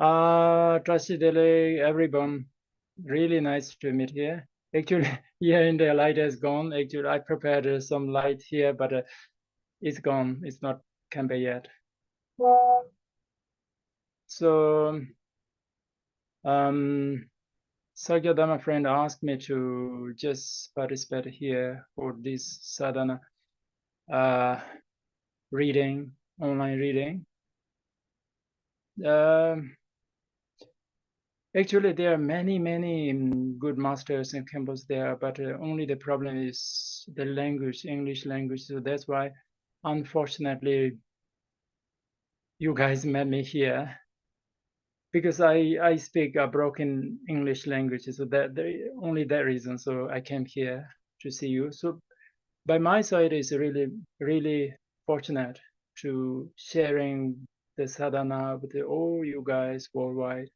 Trustedly, everyone, really nice to meet here. Actually, here in the light has gone. Actually, I prepared some light here, but it's gone. It's not come back yet. So, Sagyada, my friend, asked me to just participate here for this sadhana reading, online reading. Actually, there are many good masters in Khenpo's there, but only the problem is the language, English language. So that's why, unfortunately, you guys met me here because I speak a broken English language. So that only that reason. So I came here to see you. So by my side, it's really fortunate to sharing the sadhana with all you guys worldwide.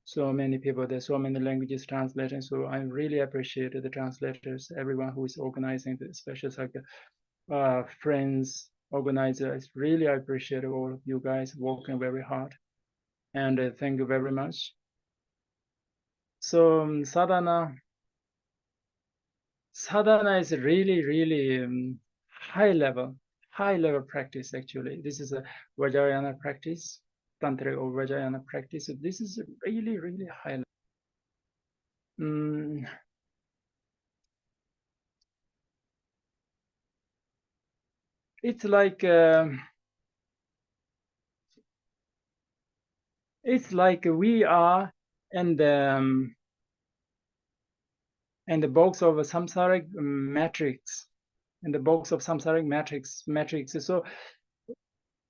So many people, there's so many languages translating. So I really appreciate the translators, everyone who is organizing the special friends, organizers. Really, I appreciate all of you guys working very hard. And thank you very much. So sadhana is really high level practice. Actually, this is a Vajrayana practice, tantric or Vajrayana practice. So this is really high level. It's like we are in the box of a samsaric matrix, in the box of samsaric matrix. So,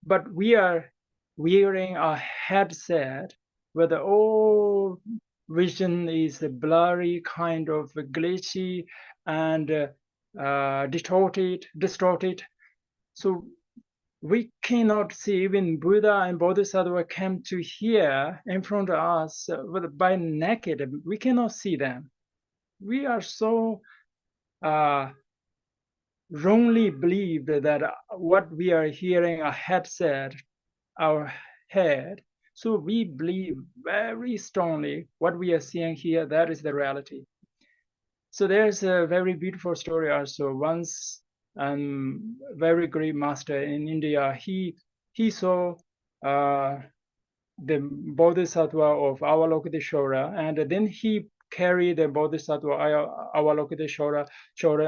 but we are wearing a headset where the whole vision is blurry, kind of glitchy and distorted. So we cannot see. Even Buddha and Bodhisattva came to here in front of us by naked. We cannot see them. We are so wrongly believed that what we are hearing a headset, our head. So we believe very strongly what we are seeing here, that is the reality. So there's a very beautiful story also. Once very great master in India, he saw the Bodhisattva of Avalokiteshvara, and then he carried the Bodhisattva Avalokiteshvara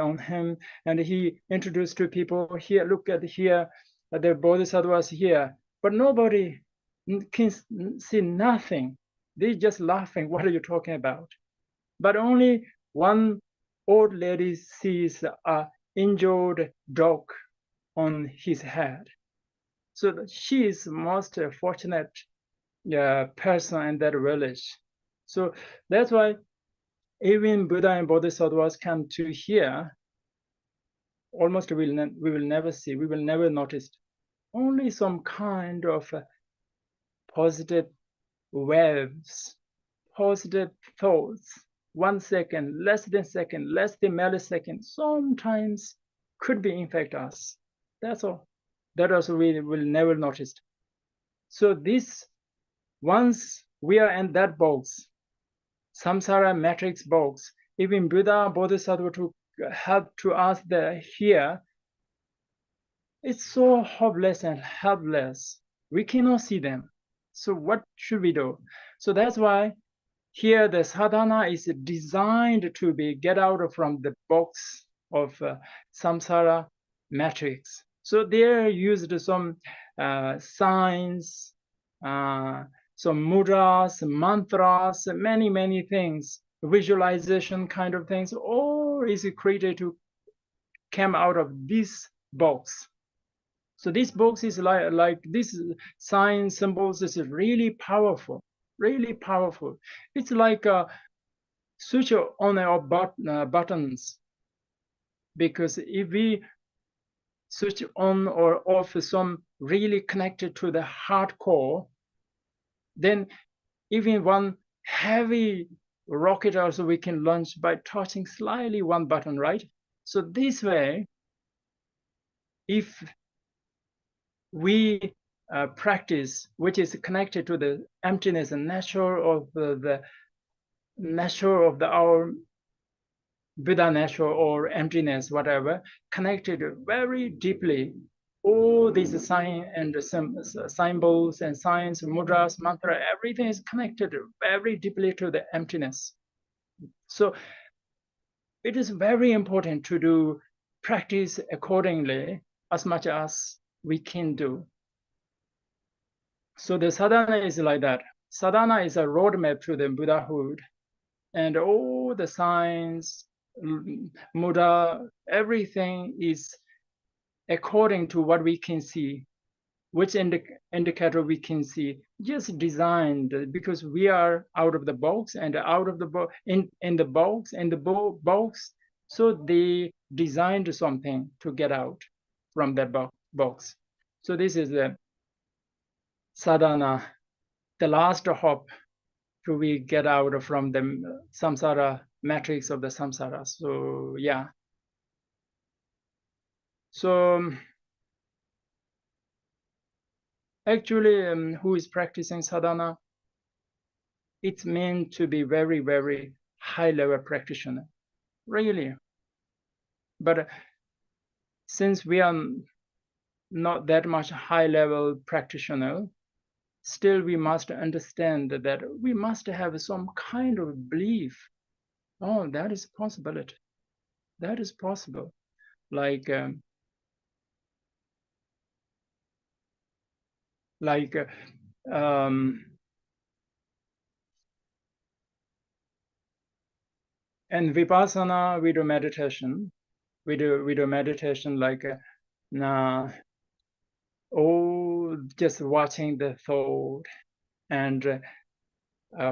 on him, and he introduced to people, here, look at here, the Bodhisattvas here, but nobody can see nothing. They just laughing, what are you talking about? But only one old lady sees a injured dog on his head. So she is most fortunate person in that village. So that's why even Buddha and Bodhisattvas come to here, almost we will never see, we will never notice. Only some kind of positive waves, positive thoughts, 1 second, less than millisecond, sometimes could be infect us. That's all. That also we will never notice. So this, once we are in that box, samsara matrix box, even Buddha, Bodhisattva to help to us here, it's so hopeless and helpless. We cannot see them. So what should we do? So that's why here the sadhana is designed to be get out from the box of samsara matrix. So there used some signs, some mudras, mantras, many things, visualization kind of things, all is created to come out of this box. So this box is like this sign symbols is really powerful, really powerful. It's like a switch on or off buttons, because if we switch on or off some really connected to the hardcore, then even one heavy rocket also we can launch by touching slightly one button, right? So this way, if we practice which is connected to the emptiness and nature of the nature of our Buddha nature or emptiness, whatever, connected very deeply. All these signs and symbols and signs, mudras, mantra, everything is connected very deeply to the emptiness. So it is very important to do practice accordingly as much as we can do. So the sadhana is like that. Sadhana is a roadmap to the Buddhahood, and all the signs, mudra, everything is according to what we can see, which indicator we can see, just designed because we are out of the box and out of the box, in the box, box. So they designed something to get out from that box. So this is the sadhana, the last hope to we get out from the samsara matrix of the samsara. So yeah. So actually, who is practicing sadhana? It's meant to be very, very high level practitioner, really. But since we are not that much high level practitioner, still we must understand that we must have some kind of belief. Oh, that is possibility. That is possible. Like in vipassana, we do meditation. We do meditation like just watching the thought and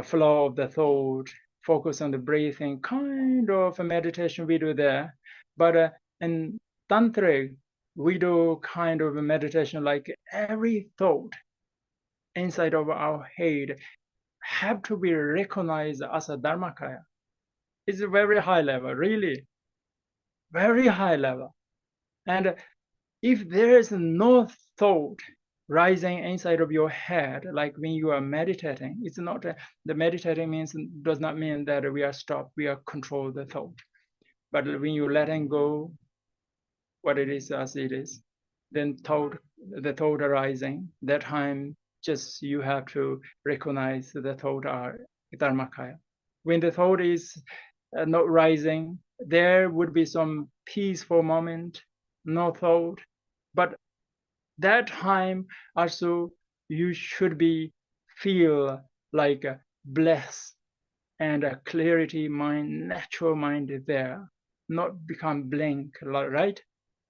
flow of the thought, focus on the breathing, kind of a meditation we do there. But in tantric, we do kind of a meditation like every thought inside of our head have to be recognized as a dharmakaya. It's a very high level, really, very high level. And if there is no thought rising inside of your head, like when you are meditating, it's not the meditating does not mean that we are stopped, we are control the thought. But when you letting go what it is as it is, then the thought arising, that time just you have to recognize the thought are dharmakaya. When the thought is not rising, there would be some peaceful moment, no thought, but that time also you should be feel like a blessed and a clarity mind, natural mind is there, not become blank, right?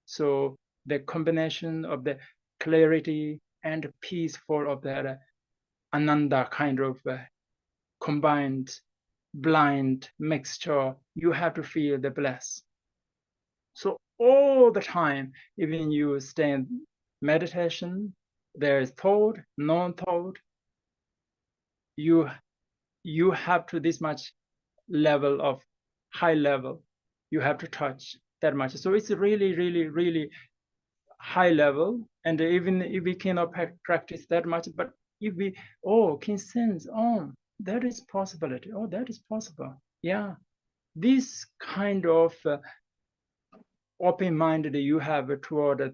So the combination of the clarity and peaceful of that ananda kind of combined blind mixture, you have to feel the bliss. So all the time, even you stay in meditation, there is thought, non-thought, you have to this much level of high level, you have to touch that much. So it's really, really, really high level. And even if we cannot practice that much, but if we can sense, that is possibility. Oh, that is possible. Yeah, this kind of open mind that you have toward the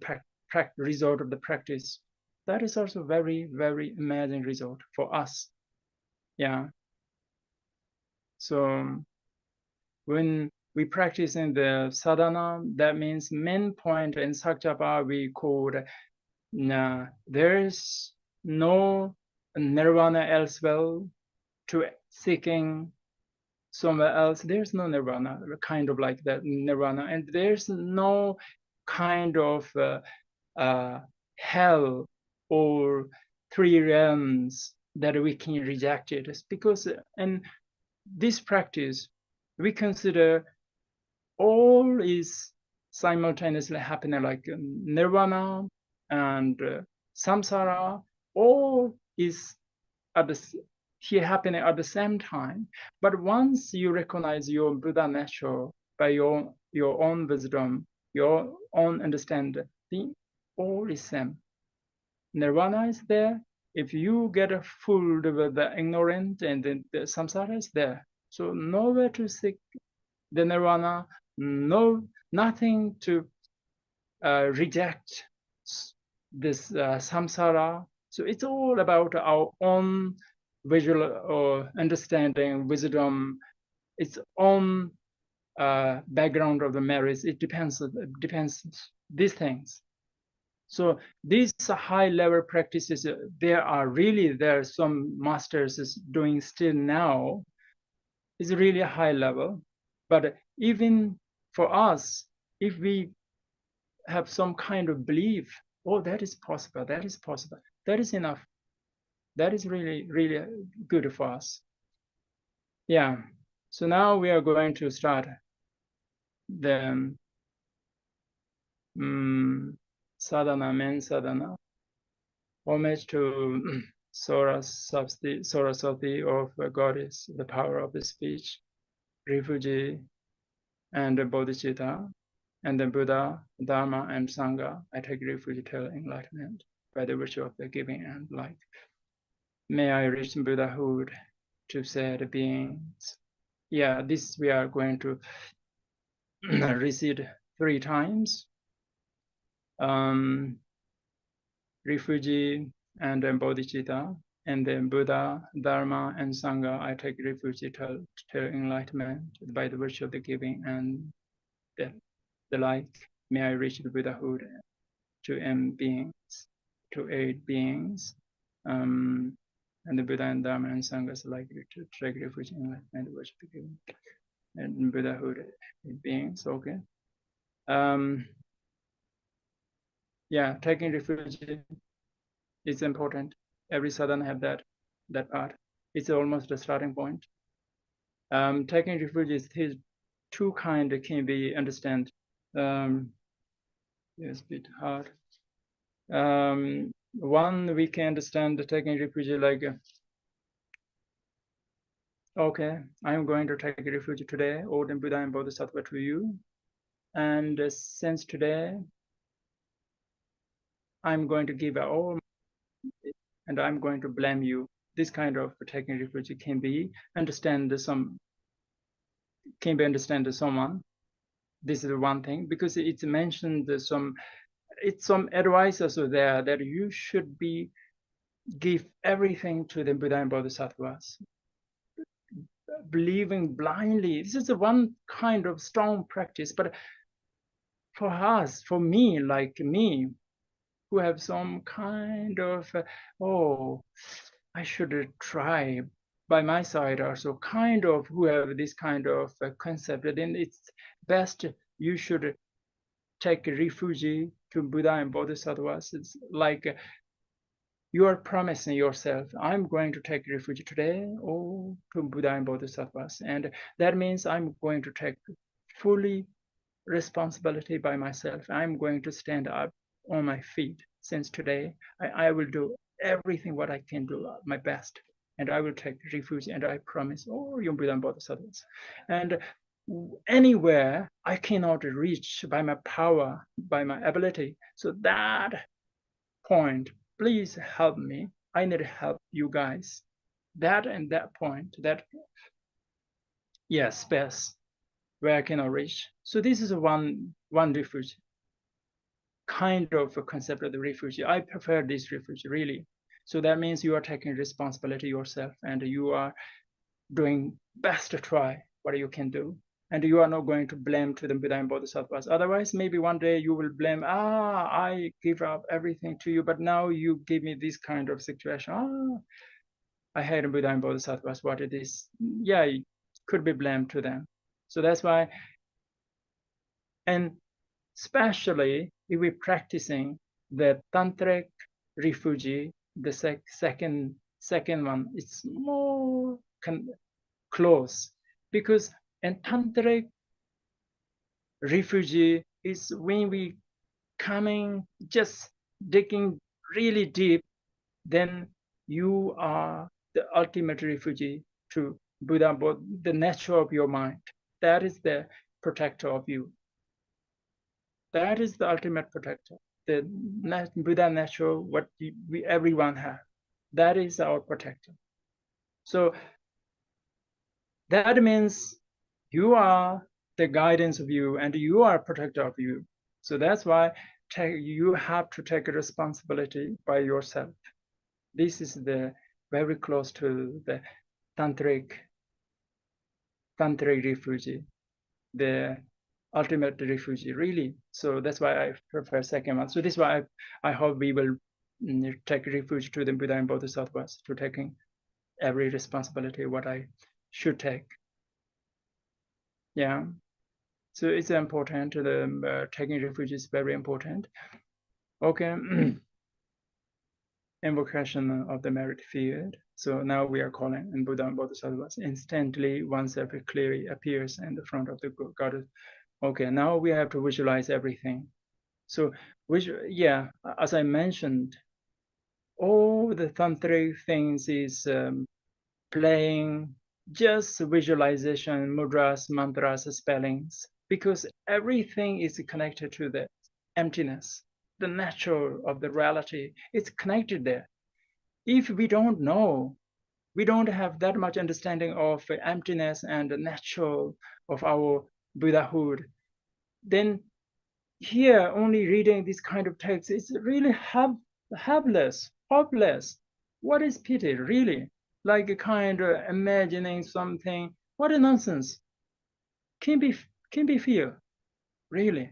result of the practice, that is also very, very amazing result for us. Yeah. So when we practice in the sadhana, that means main point in Sakjapa we called there's no nirvana elsewhere to seeking somewhere else. There's no nirvana, kind of like that nirvana, and there's no kind of hell or three realms that we can reject it. It's because in this practice, we consider all is simultaneously happening, like nirvana and samsara, all is here happening at the same time. But once you recognize your Buddha nature by your own wisdom, your own understanding, all is same. Nirvana is there. If you get fooled with the ignorant, and then the samsara is there. So nowhere to seek the Nirvana, nothing to reject this samsara. So it's all about our own visual or understanding, wisdom, its own background of the merits. It depends these things. So these high level practices, there are some masters is doing still now. It's really a high level. But even for us, if we have some kind of belief, oh, that is possible, that is enough. That is really, really good for us. Yeah. So now we are going to start the sadhana, main sadhana. Homage to Saraswati of Goddess, the power of the speech, refuge, and bodhicitta, and the Buddha, Dharma, and Sangha. I take refuge till enlightenment by the virtue of the giving and light. May I reach Buddhahood to said beings. Yeah, this we are going to recite 3 times. Refuge and then bodhicitta, and then Buddha, Dharma, and Sangha. I take refuge till enlightenment by the virtue of the giving and the like. May I reach the Buddhahood to aid beings. And the Buddha and Dharma and Sangha is likely to take refuge in enlightenment by the virtue of the giving and Buddhahood beings. Okay. Yeah, taking refuge is important. Every sadhana have that part. It's almost the starting point. Taking refuge is 2 kind can be understand. It's a bit hard. One, we can understand the taking refuge like, okay, I'm going to take refuge today, O then Buddha and Bodhisattva to you. And since today, I'm going to give all, and I'm going to blame you. This kind of taking refuge can be understand someone. This is one thing, because it's mentioned some advice also there that you should give everything to the Buddha and Bodhisattvas. Believing blindly, this is one kind of strong practice. But for us, for me, like me, who have some kind of, I should try by my side also, kind of who have this kind of concept, then it's best you should take refuge to Buddha and Bodhisattvas. It's like you are promising yourself, I'm going to take refuge today, to Buddha and Bodhisattvas. And that means I'm going to take fully responsibility by myself. I'm going to stand up on my feet since today. I will do everything what I can do, my best. And I will take refuge, and I promise, you Buddha and Bodhisattvas. And anywhere I cannot reach by my power, by my ability. So that point, please help me. I need help, you guys. That and that point, that space where I cannot reach. So this is one refuge, kind of a concept of the refuge. I prefer this refuge, really. So that means you are taking responsibility yourself, and you are doing best to try what you can do. And you are not going to blame to the Buddha and Bodhisattvas. Otherwise, maybe one day you will blame, I give up everything to you, but now you give me this kind of situation. I hate Buddha and Bodhisattvas, what it is. Yeah, it could be blamed to them. So that's why, and especially if we're practicing the tantric refuge, the second one, it's more close, because in tantric refuge is when we coming, just digging really deep, then you are the ultimate refuge to Buddha, the nature of your mind. That is the protector of you. That is the ultimate protector. the Buddha natural, what everyone have. That is our protector. So that means you are the guidance of you, and you are a protector of you. So that's why you have to take responsibility by yourself. This is the very close to the tantric refuge, the ultimate refuge, really. So that's why I prefer second one. So this is why I hope we will take refuge to the Buddha and Bodhisattvas, to taking every responsibility what I should take. Yeah. So it's important. The taking refuge is very important. Okay. Invocation of the merit field. So now we are calling in Buddha and Bodhisattvas. Instantly, oneself clearly appears in the front of the goddess. Okay, now we have to visualize everything. So, yeah, as I mentioned, all the tantric things is playing just visualization, mudras, mantras, spellings, because everything is connected to the emptiness, the natural of the reality. It's connected there. If we don't know, we don't have that much understanding of emptiness and the natural of our Buddhahood, then here only reading this kind of text is really helpless, hopeless. What is pity, really? Like a kind of imagining something. What a nonsense. Can be fear, really.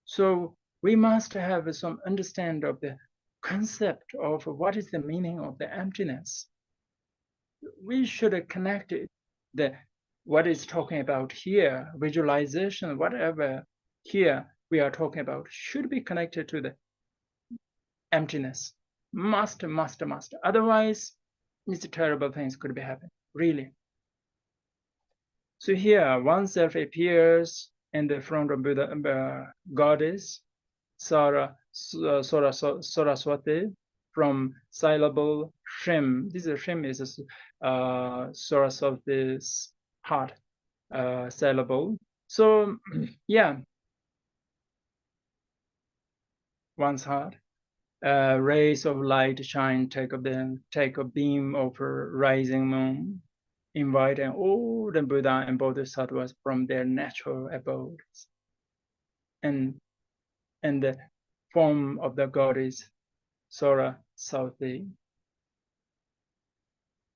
So we must have some understanding of the concept of what is the meaning of the emptiness. We should connect it, what is talking about here, visualization, whatever here we are talking about, should be connected to the emptiness. Must. Otherwise, it's terrible things could be happening, really. So here, oneself appears in the front of Buddha, goddess Saraswati, from syllable Shrim. This is Shrim is Saraswati's heart syllable. So yeah, one's heart. Rays of light shine, take a beam over rising moon, inviting all the Buddha and Bodhisattvas from their natural abodes. And the form of the goddess Saraswati.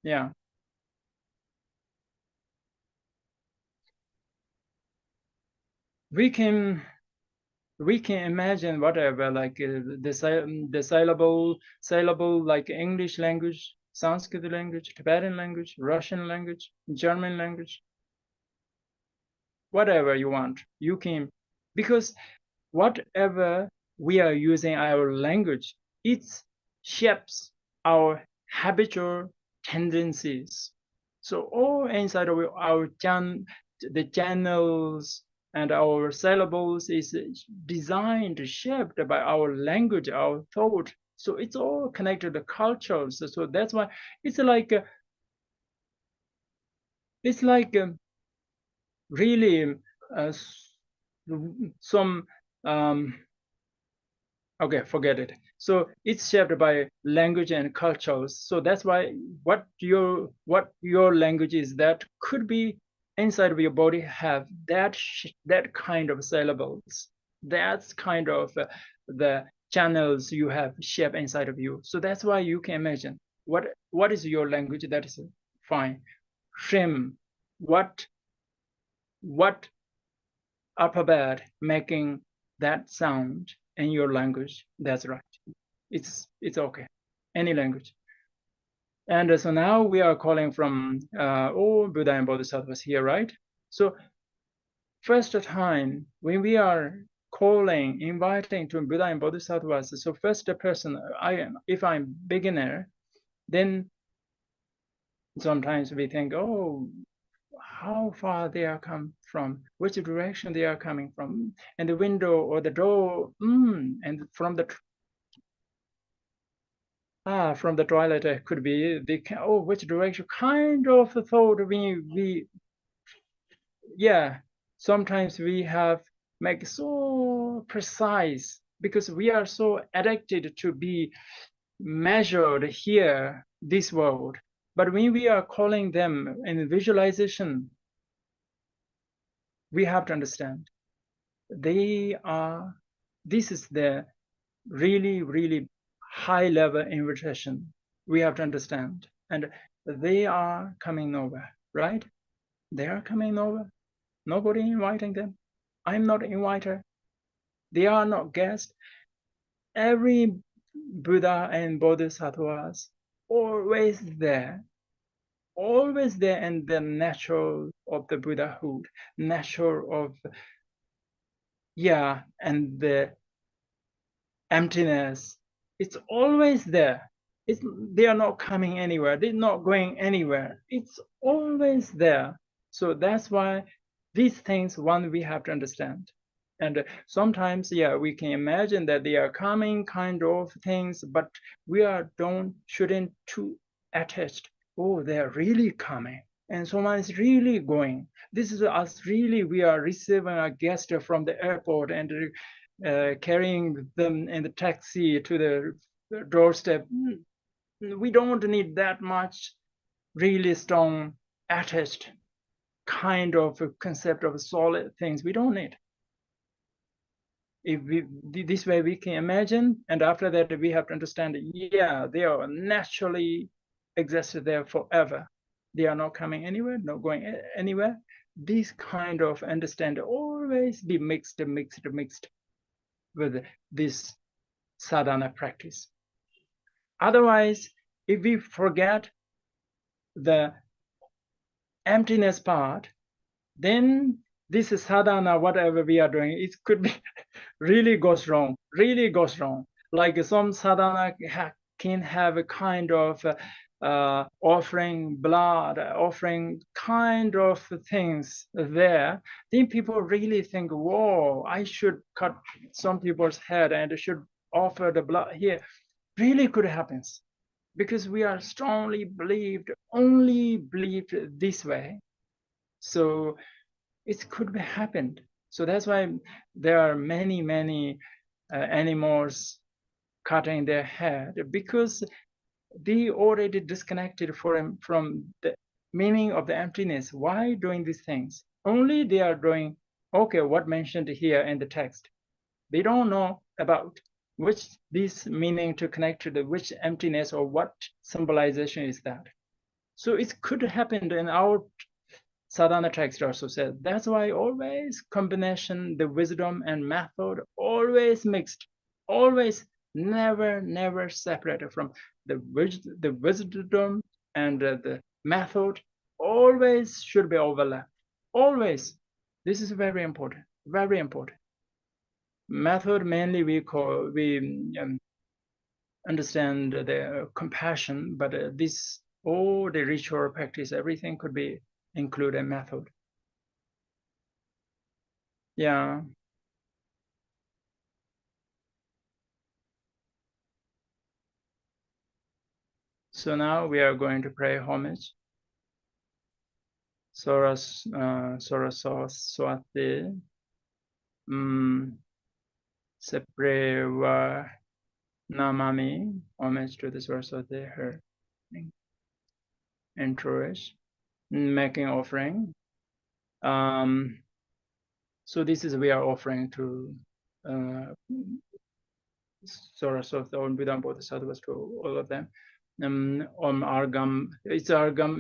Yeah. We can imagine whatever, like the syllable like English language, Sanskrit language, Tibetan language, Russian language, German language, whatever you want. You can, because whatever we are using our language, it shapes our habitual tendencies. So all inside of our the channels and our syllables is designed, shaped by our language, our thought. So it's all connected to cultures. So that's why it's like really some okay, forget it. So it's shaped by language and cultures. So that's why what your language is, that could be inside of your body, have that kind of syllables. That's kind of the channels you have shaped inside of you. So that's why you can imagine what is your language. That is fine. Shrim, what alphabet making that sound in your language. That's right. It's okay. Any language. And so now we are calling from all Buddha and Bodhisattvas here, right? So first time when we are calling, inviting to Buddha and Bodhisattvas, so first person, if I'm beginner, then sometimes we think, oh, how far they are come from, which direction they are coming from, and the window or the door, and from the toilet could be which direction, kind of thought we yeah, sometimes we have make so precise because we are so addicted to be measured here, this world. But when we are calling them in visualization, we have to understand they are, this is the really, really high level invitation. We have to understand. And they are coming over, right? They are coming over. Nobody inviting them. I'm not inviter. They are not guests. Every Buddha and Bodhisattvas always there and the natural of the Buddhahood, natural of, yeah, and the emptiness. It's always there. They are not coming anywhere. They're not going anywhere. It's always there. So that's why these things, one, we have to understand. And sometimes, yeah, we can imagine that they are coming kind of things, but we shouldn't too attached. Oh, they're really coming. And someone is really going. This is us really, we are receiving a guest from the airport and carrying them in the taxi to the doorstep. We don't need that much really strong attached kind of a concept of solid things. We don't need. If we this way we can imagine, and after that we have to understand, yeah, they are naturally existed there forever. They are not coming anywhere, not going anywhere. This kind of understanding always be mixed with this sadhana practice. Otherwise, if we forget the emptiness part, then this sadhana, whatever we are doing, it could be really goes wrong. Like some sadhana can have a kind of offering blood, offering kind of things there. Then people really think, whoa, I should cut some people's head and should offer the blood here. Really could happen because we are strongly only believed this way. So it could be happened. So that's why there are many animals cutting their head, because they already disconnected from the meaning of the emptiness. Why doing these things? Only they are doing, okay, what mentioned here in the text. They don't know about which this meaning to connect to the which emptiness or what symbolization is that. So it could happen in our sadhana text also said. That's why always combination, the wisdom and method always mixed, always never separated from the wisdom and the method always should be overlapped. Always. This is very important. Very important. Method mainly we understand the compassion, but this all the ritual practice, everything could be included method. Yeah. So now we are going to pray homage. Saraswati Sepreva Namami, homage to the Saraswati, her entourage, making offering. So this is we are offering to Saraswati or Buddha Bodhisattvas, to all of them. Om Argam, it's Argam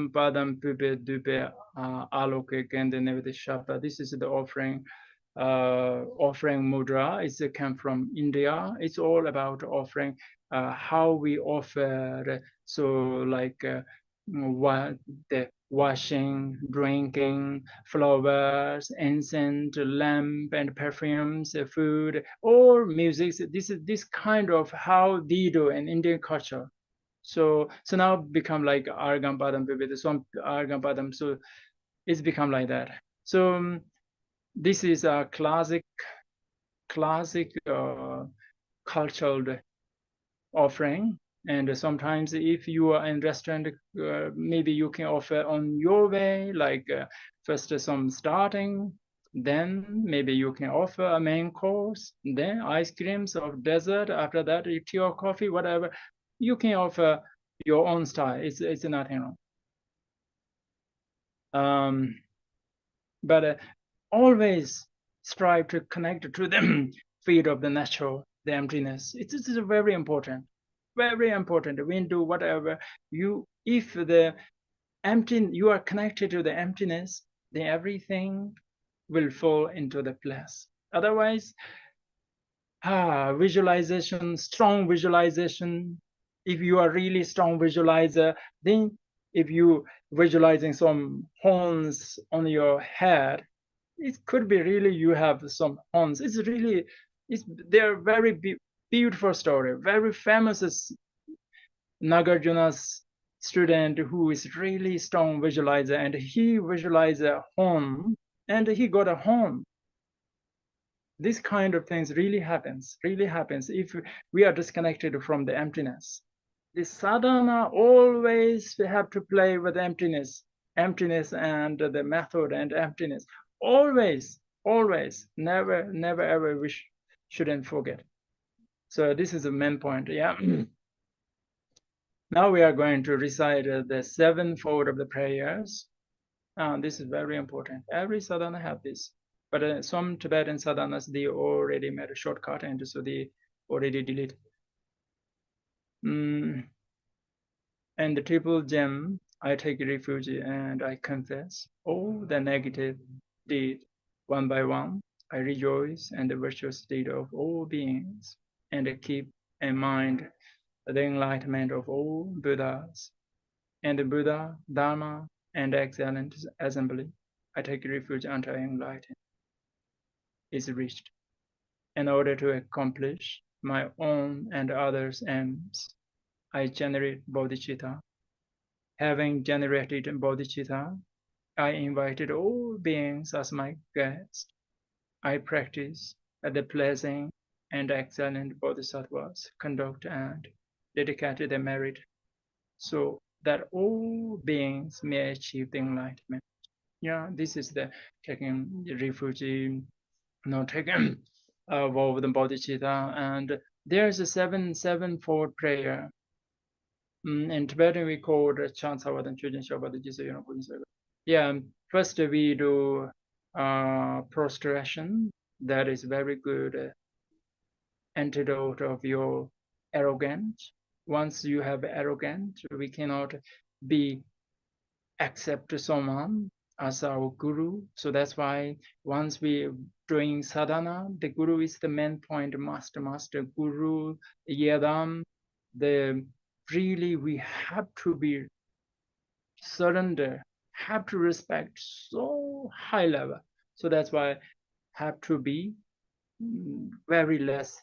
Padam Pupe Dupe Aloke Kende Nevati Shapa. This is the offering mudra. It came from India. It's all about offering, how we offer. So like what the washing, drinking, flowers, incense, lamp, and perfumes, food, or music. This kind of how they do in Indian culture. So now become like Argam Padam Vivida, some Argam Padam. So it's become like that. So this is a classic cultural offering. And sometimes if you are in restaurant, maybe you can offer on your way, like first some starting Then maybe you can offer a main course, then ice creams or dessert. After that, tea or coffee, whatever. You can offer your own style. It's nothing wrong. But always strive to connect to the field of the natural, the emptiness. It's very important, very important. When do whatever you, if the empty, you are connected to the emptiness, then everything will fall into the place. Otherwise, visualization, strong visualization. If you are really strong visualizer, then if you visualizing some horns on your head, it could be really you have some horns. It's really, they're very beautiful story, very famous Nagarjuna's student who is really strong visualizer, and he visualized a horn and he got a horn. This kind of things really happens if we are disconnected from the emptiness. The sadhana always have to play with emptiness and the method and emptiness. Always, never ever we shouldn't forget. So this is the main point, yeah. Now we are going to recite the sevenfold of the prayers. This is very important. Every sadhana have this. But some Tibetan sadhanas, they already made a shortcut, and so they already delete. And the triple gem, I take refuge and I confess all the negative deed one by one. I rejoice in the virtuous deed of all beings and keep in mind the enlightenment of all Buddhas and the Buddha, Dharma, and excellent assembly. I take refuge until enlightenment is reached. In order to accomplish my own and others' aims, I generate bodhicitta. Having generated bodhicitta, I invited all beings as my guests. I practice the pleasing and excellent bodhisattvas conduct and dedicate their merit so that all beings may achieve the enlightenment. Yeah, this is the taking refuge, taking vow of the bodhicitta, and there's a sevenfold prayer. In Tibetan, we call it Chansavadan Chujin Shabbat Jisa. Yeah, first we do prostration. That is very good antidote of your arrogance. Once you have arrogance, we cannot be accept someone as our guru. So that's why once we doing sadhana, the guru is the main point, master, guru, yadam. Really we have to be surrender, have to respect so high level. So that's why have to be very less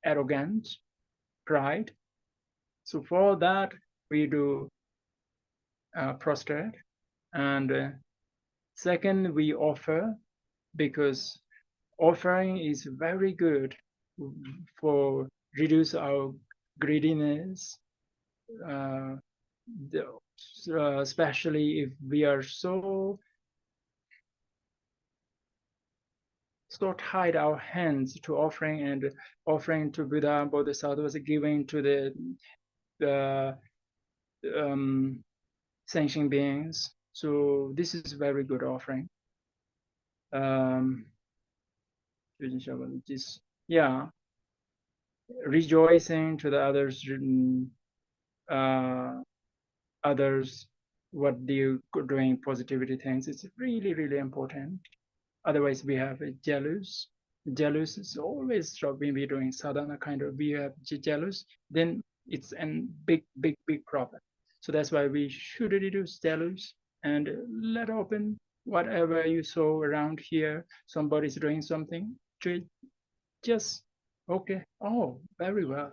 arrogant, pride. So for that we do prostrate, and second we offer, because offering is very good for reduce our greediness, especially if we are so tied our hands to offering, and offering to Buddha, Bodhisattvas, giving to the sentient beings. So this is very good offering. Yeah, rejoicing to the others, others what they're doing, positivity things. It's really important. Otherwise, we have jealous. Jealous is always when we're doing sadhana kind of, we have jealous, then it's a big problem. So that's why we should reduce jealous and let open whatever you saw around here. Somebody's doing something, just okay. Oh, very well.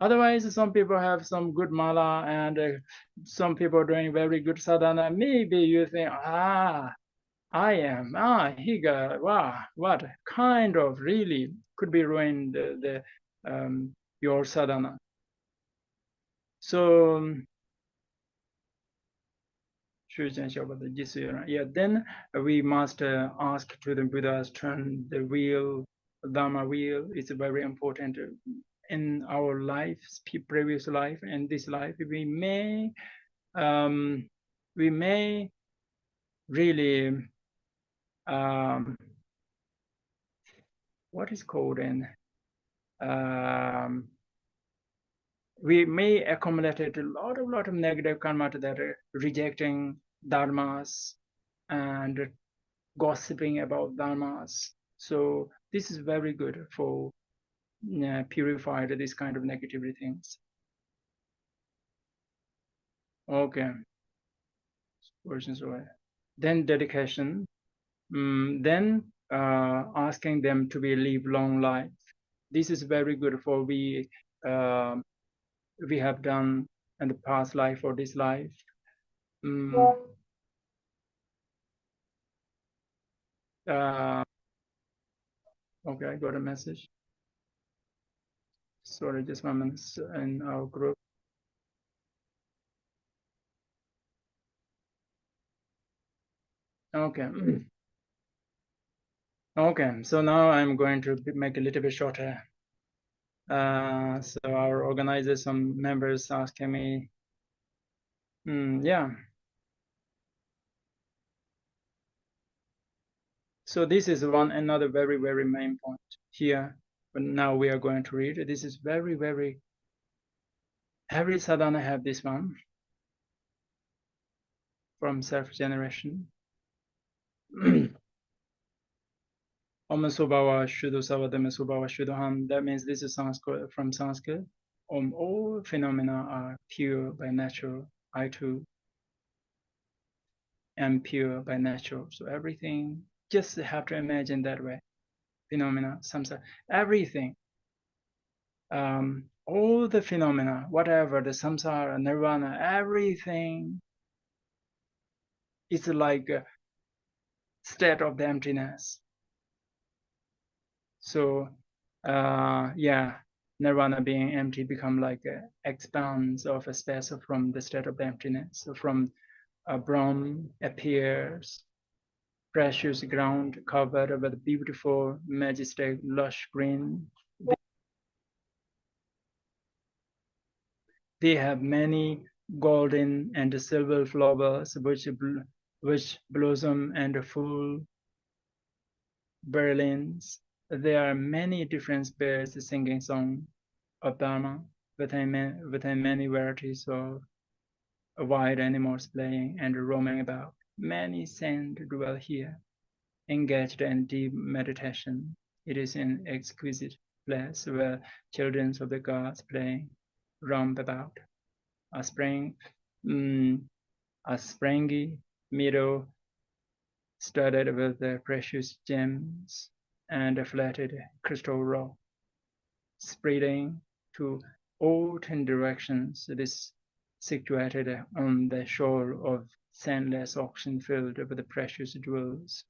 Otherwise, some people have some good mala, and some people doing very good sadhana. Maybe you think, I am, he got, wow, what kind of really could be ruined your sadhana. So Yeah, then we must ask to the Buddhas turn the wheel, Dharma wheel. It's very important in our lives, previous life and this life. We may really what is called in we may accumulate a lot of negative karma that rejecting dharmas and gossiping about dharmas. So this is very good for purify this kind of negativity things. Okay. Then dedication. Then asking them to be live long life. This is very good for we have done in the past life or this life. Okay, I got a message. Sorry, just 1 minute in our group. Okay. Okay, so now I'm going to make a little bit shorter. So our organizers, some members asking me, yeah. So this is another very main point here. But now we are going to read. This is very every sadhana have this one from self-generation. That means this is Sanskrit, from Sanskrit. All phenomena are pure by nature. I too am pure by nature. So everything, just have to imagine that way. Phenomena, samsara, everything. All the phenomena, whatever, the samsara, nirvana, everything is like a state of the emptiness. So, yeah, nirvana being empty become like an expanse of a space from the state of the emptiness. So from Brahm appears, precious ground covered with beautiful, majestic, lush green. They have many golden and silver flowers which blossom and full berlins. There are many different birds singing song of Dharma within many varieties of wild animals playing and roaming about. Many saints dwell here, engaged in deep meditation. It is an exquisite place where children of the gods play, romp about. A springy meadow studded with the precious gems and a flatted crystal rock, spreading to all 10 directions. It is situated on the shore of sandless ocean filled with the precious jewels.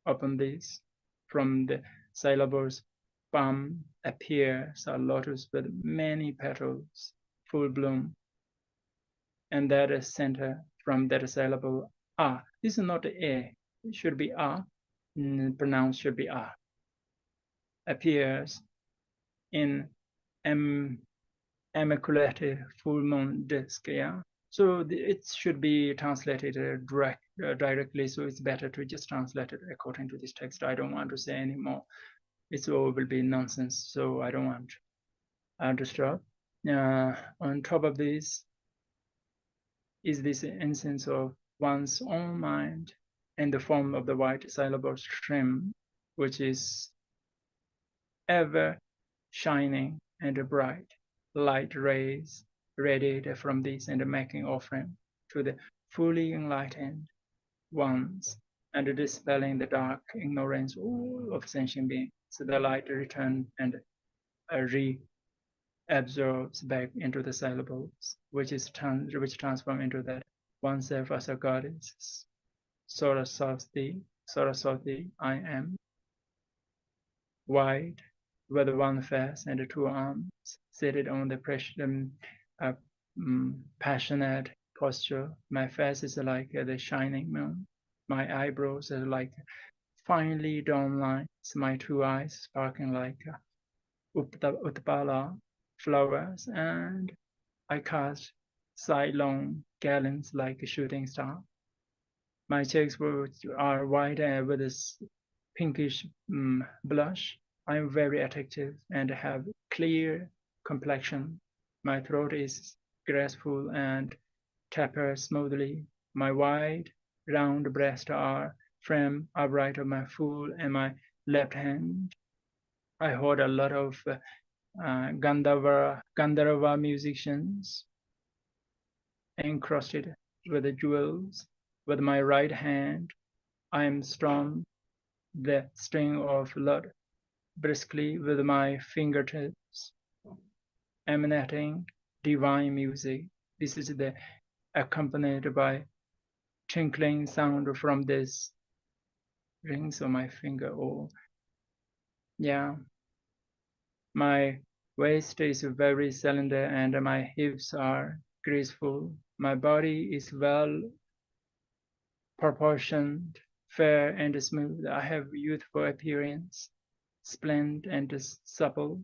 Upon this, from the syllables palm appears a lotus with many petals, full bloom, and that is center from that syllable a. This is not a, it should be a, pronounced should be a. Appears in immaculate full moon disk, yeah. So it should be translated directly, so it's better to just translate it according to this text. I don't want to say anymore. It's all will be nonsense, so I don't want to stop. On top of this is this instance of one's own mind in the form of the white syllable stream, which is ever shining and bright. Light rays radiate from this and making offering to the fully enlightened ones and dispelling the dark ignorance of sentient beings. So the light returns and reabsorbs back into the syllables, which transform into that oneself as a goddess. Saraswati, I am. White, with one face and two arms, seated on the passionate posture. My face is like the shining moon. My eyebrows are like finely drawn lines. My two eyes sparkling like Utpala flowers, and I cast sidelong gallons like a shooting star. My cheeks are white and with a pinkish blush. I am very attractive and have clear complexion. My throat is graceful and tapers smoothly. My wide, round breasts are framed upright on my full and my left hand. I hold a lot of Gandharva musicians encrusted with the jewels. With my right hand, I am strummed the string of lute briskly with my fingertips, emanating divine music. This is the accompanied by tinkling sound from this rings on my finger. Oh, yeah. My waist is very slender and my hips are graceful. My body is well proportioned, fair and smooth. I have youthful appearance, splendid and supple.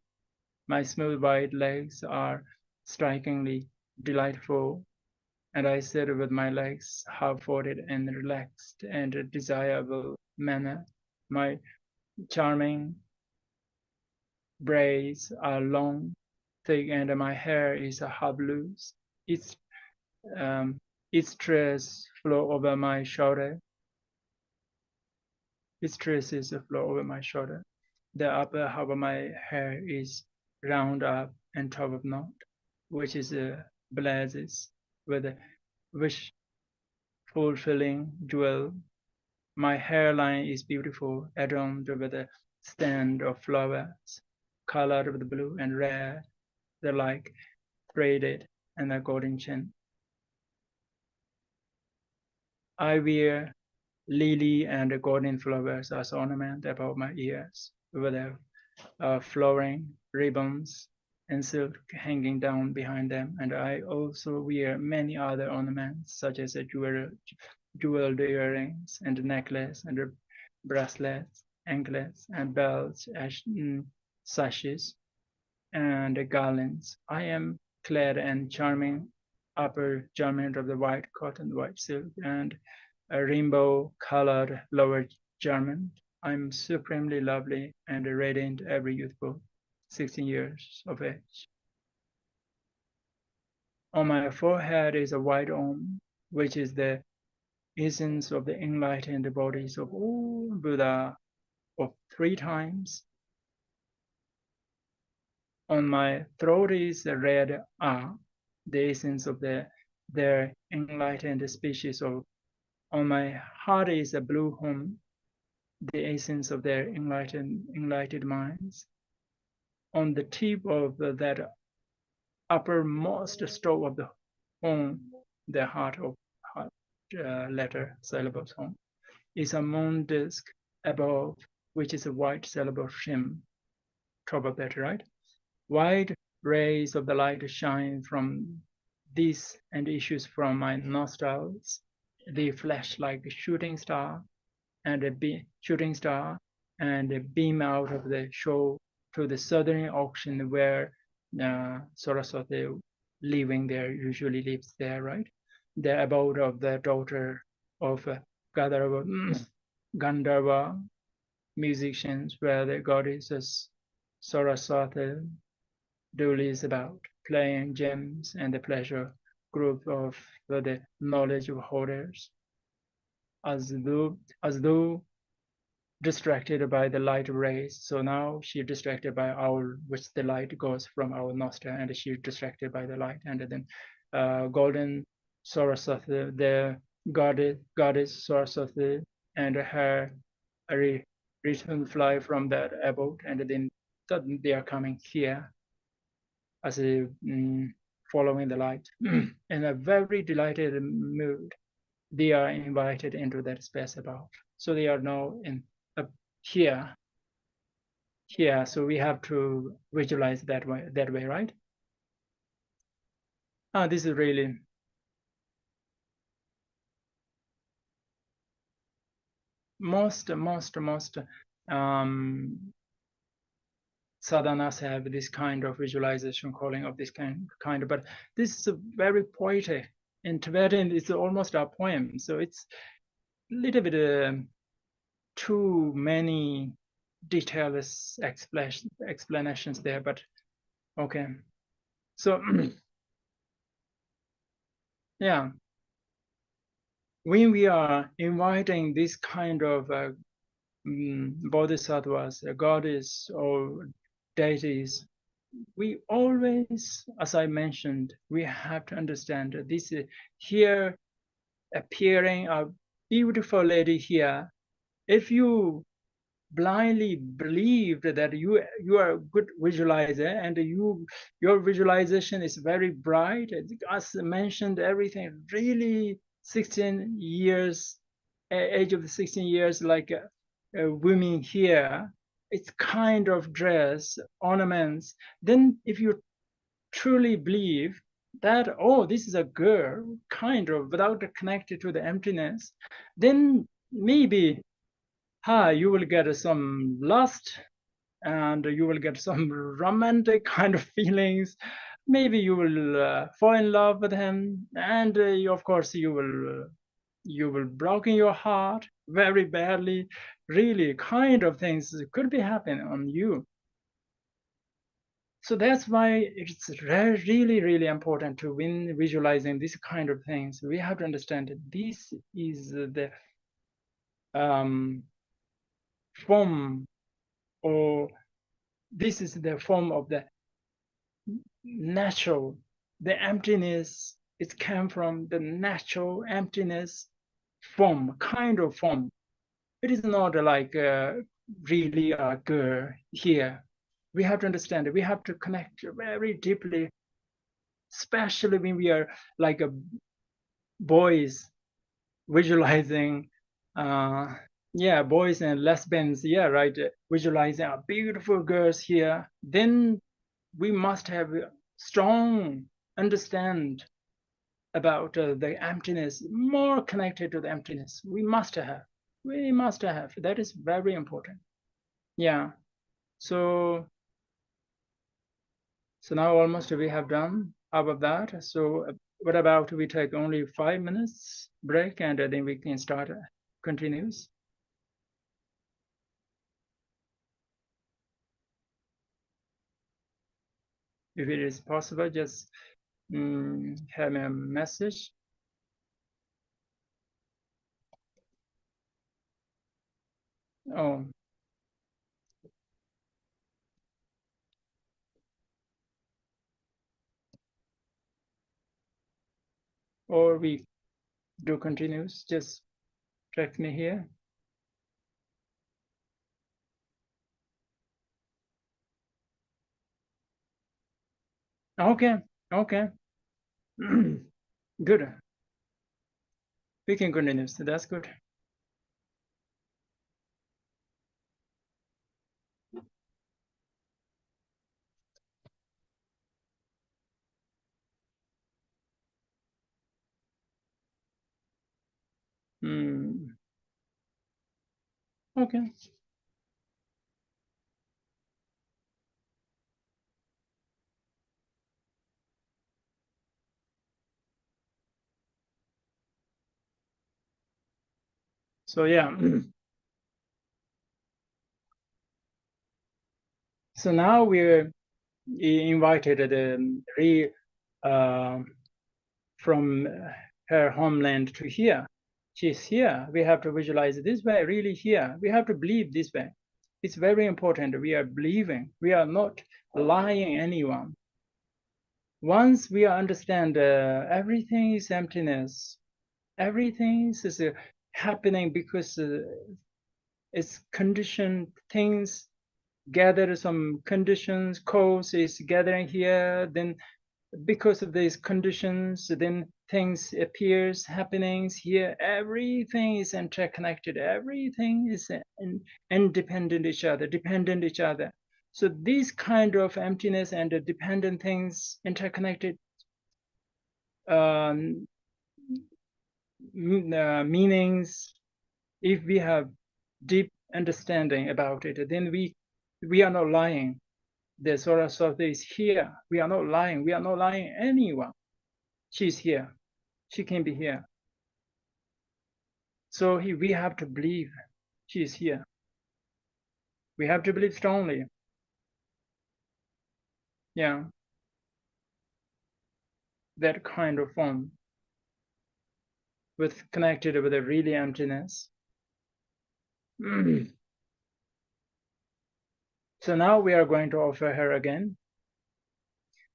My smooth white legs are strikingly delightful, and I sit with my legs half-folded and relaxed and a desirable manner. My charming braids are long, thick, and my hair is half loose. Um, its tresses flow over my shoulder. Its tresses flow over my shoulder. The upper half of my hair is round up and top of knot, which is blazes with a wish fulfilling jewel. My hairline is beautiful, adorned with a stand of flowers, colored with blue and red, the like braided and a golden chain. I wear lily and golden flowers as ornament above my ears, with flowering ribbons and silk hanging down behind them, and I also wear many other ornaments such as jeweled earrings and necklace and bracelets, anklets and belts, sashes and garlands. I am clad in charming upper garment of the white cotton, white silk, and a rainbow-colored lower garment. I'm supremely lovely and radiant every youthful 16 years of age. On my forehead is a white orb, which is the essence of the enlightened bodies of all Buddha of 3 times. On my throat is a red R, the essence of their enlightened species of. On my heart is a blue home, the essence of their enlightened minds. On the tip of that uppermost stroke of the home, the heart of heart letter syllables home, is a moon disk above, which is a white syllable shim. Top of that, right? Wide rays of the light shine from this and issues from my nostrils. They flash like a shooting star and beam out of the shore to the southern ocean where Saraswati living there usually lives there, right? The abode of the daughter of Gandharva musicians, where the goddess Saraswati duly is about, playing gems and the pleasure group of the knowledge holders, as though distracted by the light rays. So now she's distracted by our, which the light goes from our nostril, and she's distracted by the light. And then golden Saraswati, the goddess Saraswati, and her return fly from that abode, and then they are coming here as a following the light in a very delighted mood. They are invited into that space above. So they are now in here. So we have to visualize that way, right? This is really most sadhanas have this kind of visualization calling of this kind, but this is a very poetic. In Tibetan, it's almost a poem, so it's a little bit too many detailed explanations there, but okay. So yeah, when we are inviting this kind of bodhisattvas, goddess or deities, we always, as I mentioned, we have to understand that this here appearing a beautiful lady here. If you blindly believed that you are a good visualizer and your visualization is very bright, as mentioned, everything really 16 years, age of 16 years, like women here, it's kind of dress, ornaments. Then if you truly believe that, oh, this is a girl, kind of, without connected to the emptiness, then maybe you will get some lust and you will get some romantic kind of feelings. Maybe you will fall in love with him, and of course you will broken your heart very badly. Really, kind of things could be happening on you. So that's why it's really, really important to when visualizing this kind of things. We have to understand that this is the form, or this is the form of the natural, the emptiness. It came from the natural emptiness form, kind of form. It is not like really a girl here. We have to understand it. We have to connect very deeply, especially when we are like boys visualizing, boys and lesbians, right, visualizing our beautiful girls here. Then we must have a strong understand about the emptiness, more connected to the emptiness. We must have. That is very important. Yeah. So now almost we have done about that. So what about we take only 5 minutes break and then we can start continues. If it is possible, just have a message. Oh. Or we do continues, just check me here. Okay, good. We can continue, so that's good. Okay. So yeah. So now we're invited from her homeland to here. She's here. We have to visualize this way, really here. We have to believe this way. It's very important. We are believing. We are not lying anyone. Once we understand everything is emptiness, everything is happening because it's conditioned things, gather some conditions, cause is gathering here, then because of these conditions, then things appears, happenings here, everything is interconnected, everything is independent each other, dependent each other. So these kind of emptiness and dependent things, interconnected meanings, if we have deep understanding about it, then we are not lying. The Saraswati is here. We are not lying. We are not lying anyone. She's here. She can be here. So we have to believe she is here. We have to believe strongly. Yeah. That kind of form with connected with the really emptiness. So now we are going to offer her again.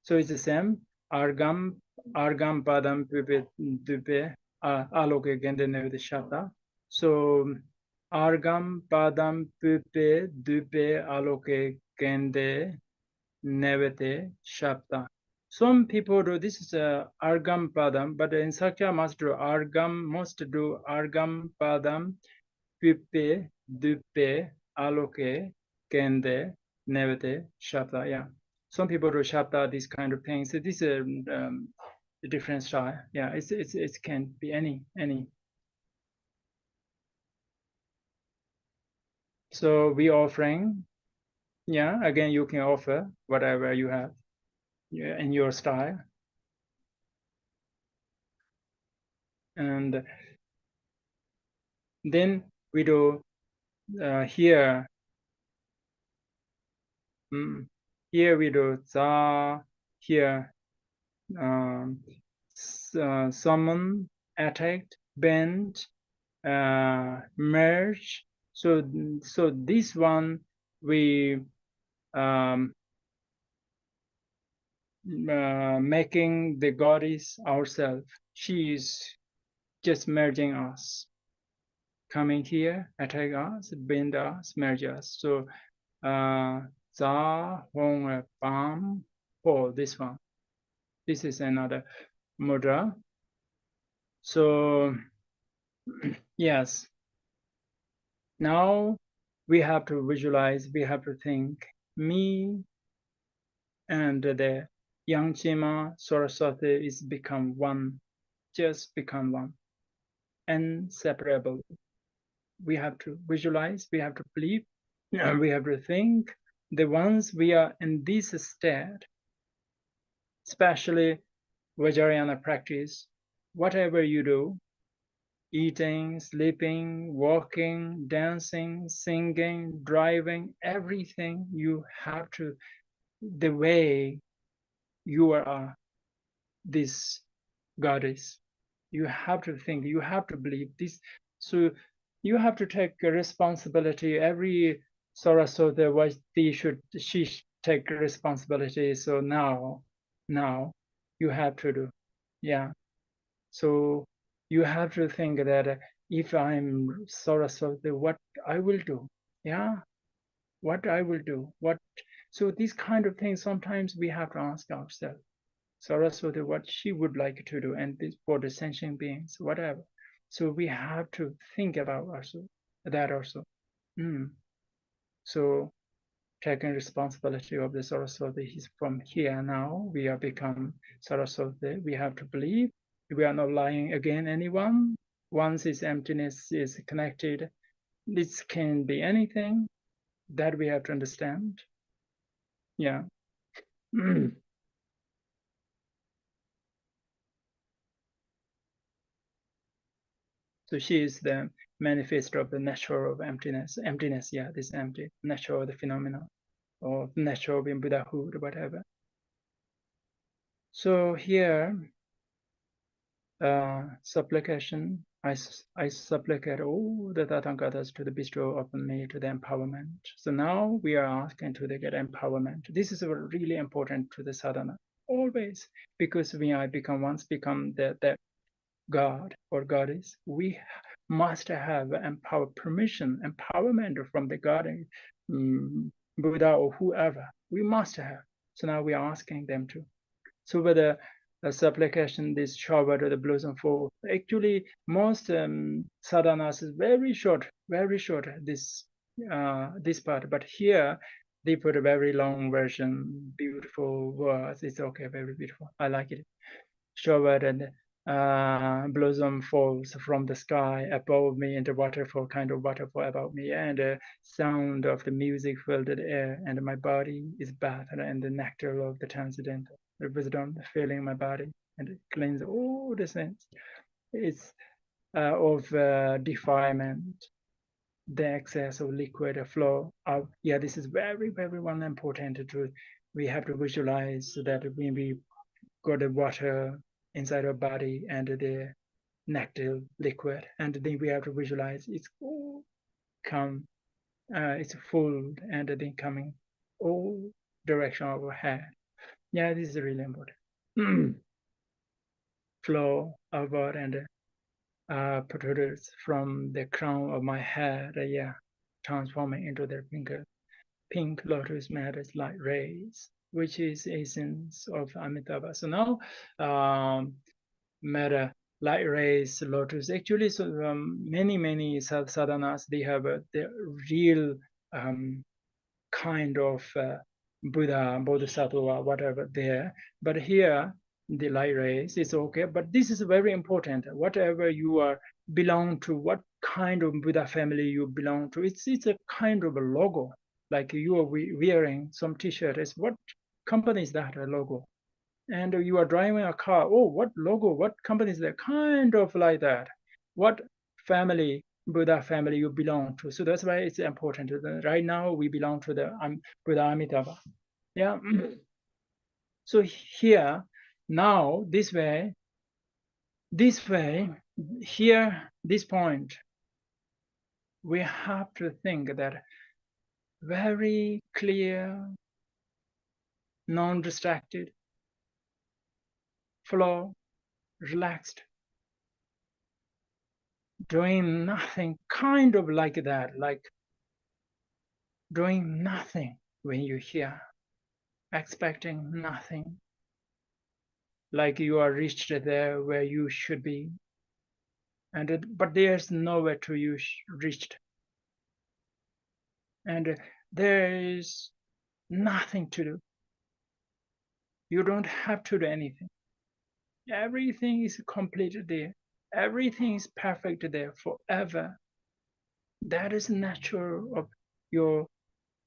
So it's the same. Argam padam dupe aloke gendene with shata. So argam padam pupe dupe aloke gende nevete shapta. Some people do this is argam padam, but in Sakya must do argam padam pupe dupe aloke gende nevete shapta. Yeah. Some people do shapta, these kind of things. So this is a different style. Yeah, it can be any. So we offering. Yeah, again you can offer whatever you have in your style. And then we do here. Here we do za. Here summon, attacked, bend, merge. So this one we making the goddess ourselves. She is just merging us, coming here, attack us, bend us, merge us. So za, hong, bam, ho, this one. This is another mudra. So yes, now we have to visualize, we have to think, me and the young Chima Saraswati is become one, just become one, inseparable. We have to visualize, we have to believe, we have to think. The ones we are in this state, especially Vajrayana practice, whatever you do, eating, sleeping, walking, dancing, singing, driving, everything you have to, the way you are this goddess, you have to think, you have to believe this. So you have to take a responsibility. Every Saraswati, what she take responsibility. So now you have to do. Yeah. So you have to think that if I'm Saraswati, what I will do. Yeah. What I will do. What. So these kind of things, sometimes we have to ask ourselves. Saraswati, what she would like to do, and this for the sentient beings, whatever. So we have to think about that also. So taking responsibility of the Saraswati is from here now. We are become Saraswati. We have to believe. We are not lying again anyone. Once this emptiness is connected, this can be anything that we have to understand. Yeah. So she is the manifesto of the nature of emptiness. Emptiness, yeah, this empty, nature of the phenomena, or nature of Buddhahood, whatever. So here, supplication, I supplicate all the Tathangatas to the bestow upon me to the empowerment. So now we are asking to get empowerment. This is really important to the sadhana, always, because when I become the God or goddess, we must have empowerment from the God, Buddha or whoever. We must have. So now we are asking them to. So with the supplication, this shower to the blossom forth. Actually, most sadhanas is very short, this part. But here they put a very long version, beautiful words. It's okay, very beautiful. I like it. Shower and blossom falls from the sky above me, and the waterfall, kind of waterfall above me, and the sound of the music filled the air, and my body is bathed in the nectar of the transcendental wisdom, filling my body and cleanse all the sins. It's of defilement, the excess of liquid flow out. Yeah, this is very, very one important truth. We have to visualize that when we got the water inside our body and the nectar liquid, and then we have to visualize it's all come, it's full, and then coming all direction of our head. Yeah, this is really important. Flow outward and protrudes from the crown of my head, yeah, transforming into the pink lotus matters light rays, which is essence of Amitabha. So now, matter light rays lotus. Actually, so many sadhanas, they have the real kind of Buddha, Bodhisattva, whatever there. But here, the light rays is okay. But this is very important. Whatever you are belong to, what kind of Buddha family you belong to, it's a kind of a logo. Like you are wearing some T-shirt. It's what company is that, a logo? And you are driving a car. Oh, what logo? What company is that? Kind of like that. What family, Buddha family you belong to? So that's why it's important. Right now we belong to the Buddha Amitabha. Yeah. So here, now this way, here, this point, we have to think that very clear, non-distracted, flow, relaxed, doing nothing, kind of like that, like doing nothing when you hear, expecting nothing, like you are reached there where you should be, but there's nowhere to you reached, and there is nothing to do. You don't have to do anything. Everything is complete there. Everything is perfect there forever. That is natural of your,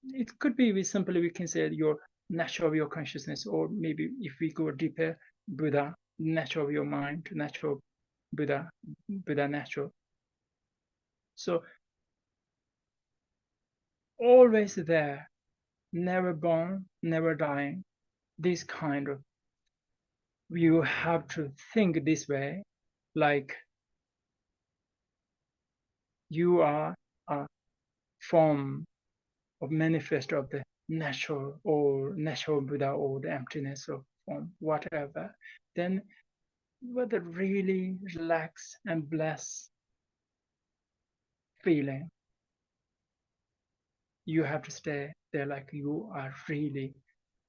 it could be we can say your nature of your consciousness, or maybe if we go deeper, Buddha, nature of your mind, natural Buddha natural. So always there, never born, never dying. This kind of, you have to think this way, like you are a form of manifest of the natural or natural Buddha, or the emptiness of form, whatever. Then with a really relaxed and blessed feeling, you have to stay there like you are really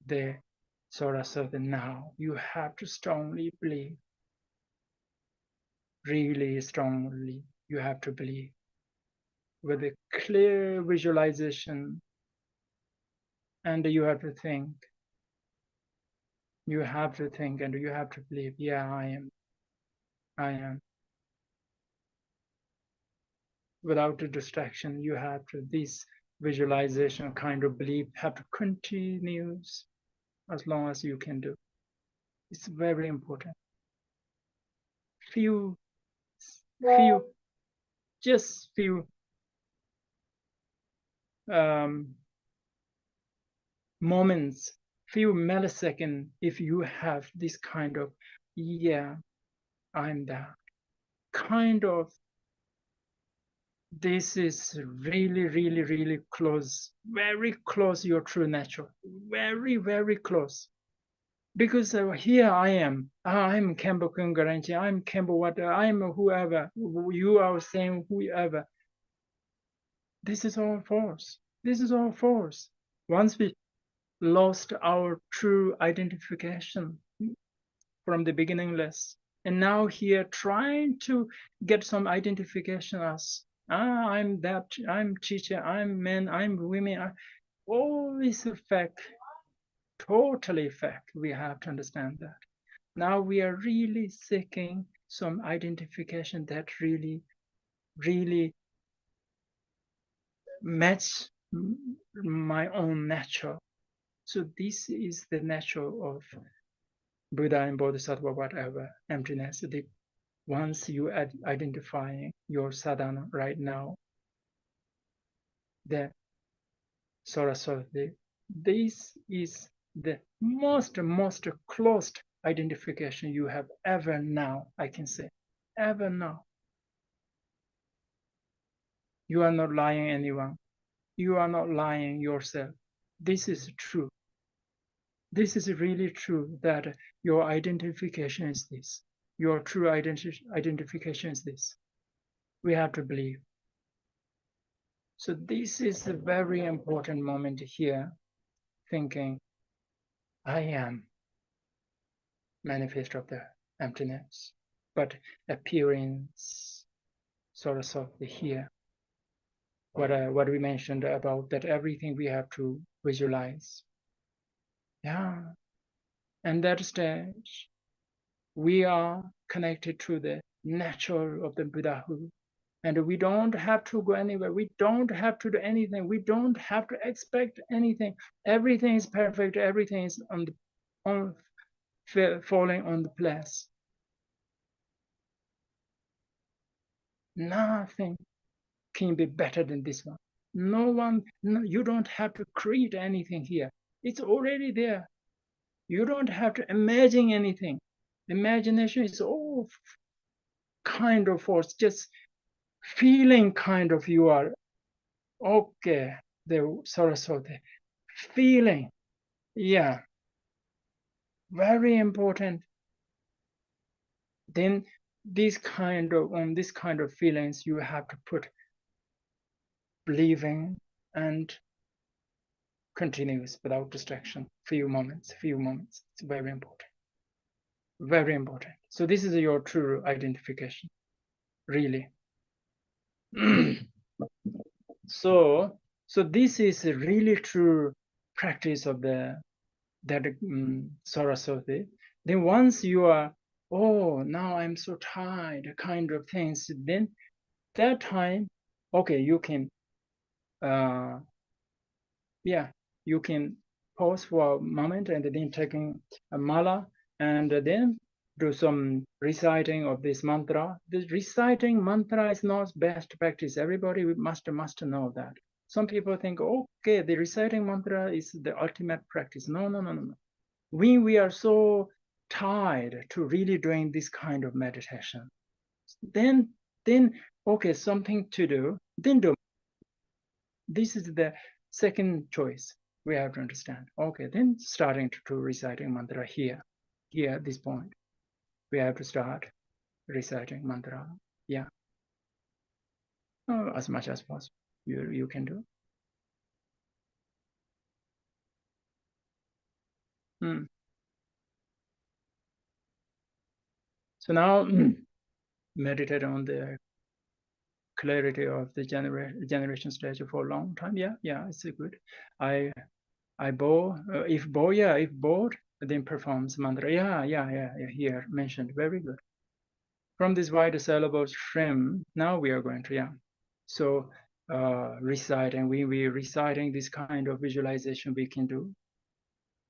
the Saraswati now. You have to strongly believe, really strongly, you have to believe with a clear visualization, and you have to think, and you have to believe, yeah, I am. Without a distraction, you have to, this visualization kind of belief have to continue as long as you can do. It's very important. Just few moments, few milliseconds, if you have this kind of, yeah, I'm that kind of, this is really, really, really close, very close your true nature, very, very close. Because here I am, I'm Khenpo Kunga Rinchen, I'm Khenpo what, I'm whoever, you are saying whoever. This is all false. This is all false. Once we lost our true identification from the beginningless, and now here trying to get some identification as, I'm that, I'm teacher, I'm man, I'm women, all this effect, totally fact. We have to understand that. Now we are really seeking some identification that really, really match my own nature. So this is the nature of Buddha and Bodhisattva, whatever, emptiness. Once you identifying your sadhana right now, the Saraswati, this is the most close identification you have ever now, I can say, ever now. You are not lying anyone. You are not lying yourself. This is true. This is really true that your identification is this. Your true identification is this. We have to believe. So this is a very important moment here, thinking, I am manifest of the emptiness, but appearance sort of here. What we mentioned about that everything we have to visualize. Yeah, and that stage, we are connected to the nature of the Buddhahood. And we don't have to go anywhere. We don't have to do anything. We don't have to expect anything. Everything is perfect. Everything is falling on the place. Nothing can be better than this one. No one, no, you don't have to create anything here. It's already there. You don't have to imagine anything. Imagination is all kind of force, just feeling kind of you are, okay, the Saraswati, feeling, yeah, very important. Then this kind of feelings you have to put believing and continuous without distraction, few moments. It's very important, very important. So this is your true identification, really. So this is a really true practice of that Saraswati. Then once you are, oh, now I'm so tired, kind of things, then that time, okay, you can, you can pause for a moment and then taking a mala and then do some reciting of this mantra. The reciting mantra is not best practice. Everybody must know that. Some people think, okay, the reciting mantra is the ultimate practice. No. When we are so tired to really doing this kind of meditation, then okay, something to do, then do. This is the second choice we have to understand. Okay, then starting to reciting mantra here at this point, we have to start reciting mantra. Yeah, as much as possible you can do. So now meditate on the clarity of the generation stage for a long time. Yeah, it's good. I bow, if bored, then performs mantra. Yeah, here mentioned, very good. From this wide syllable stream, now we are going to, So reciting, we reciting this kind of visualization we can do.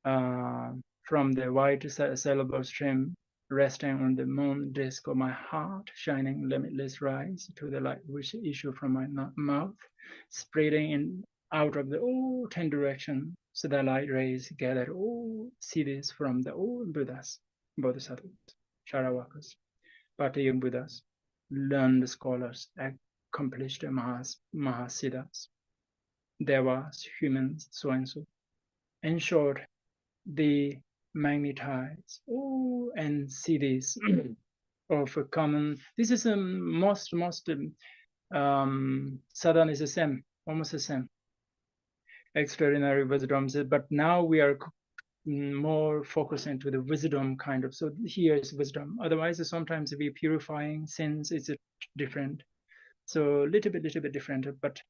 From the wide syllable stream, resting on the moon disk of my heart, shining limitless rise to the light which issue from my mouth, spreading in out of the all 10 direction, so the light rays gather all cities from the all Buddhas, Bodhisattvas, Charavakas, Patayam Buddhas, learned scholars, accomplished Mahasiddhas, Devas, humans, so and so. In short, the magnetize and cities of a common. This is most sadhana is the same, almost the same. Extraordinary wisdoms, but now we are more focused into the wisdom kind of. So here is wisdom. Otherwise, sometimes we purifying sins is different. So little bit different, but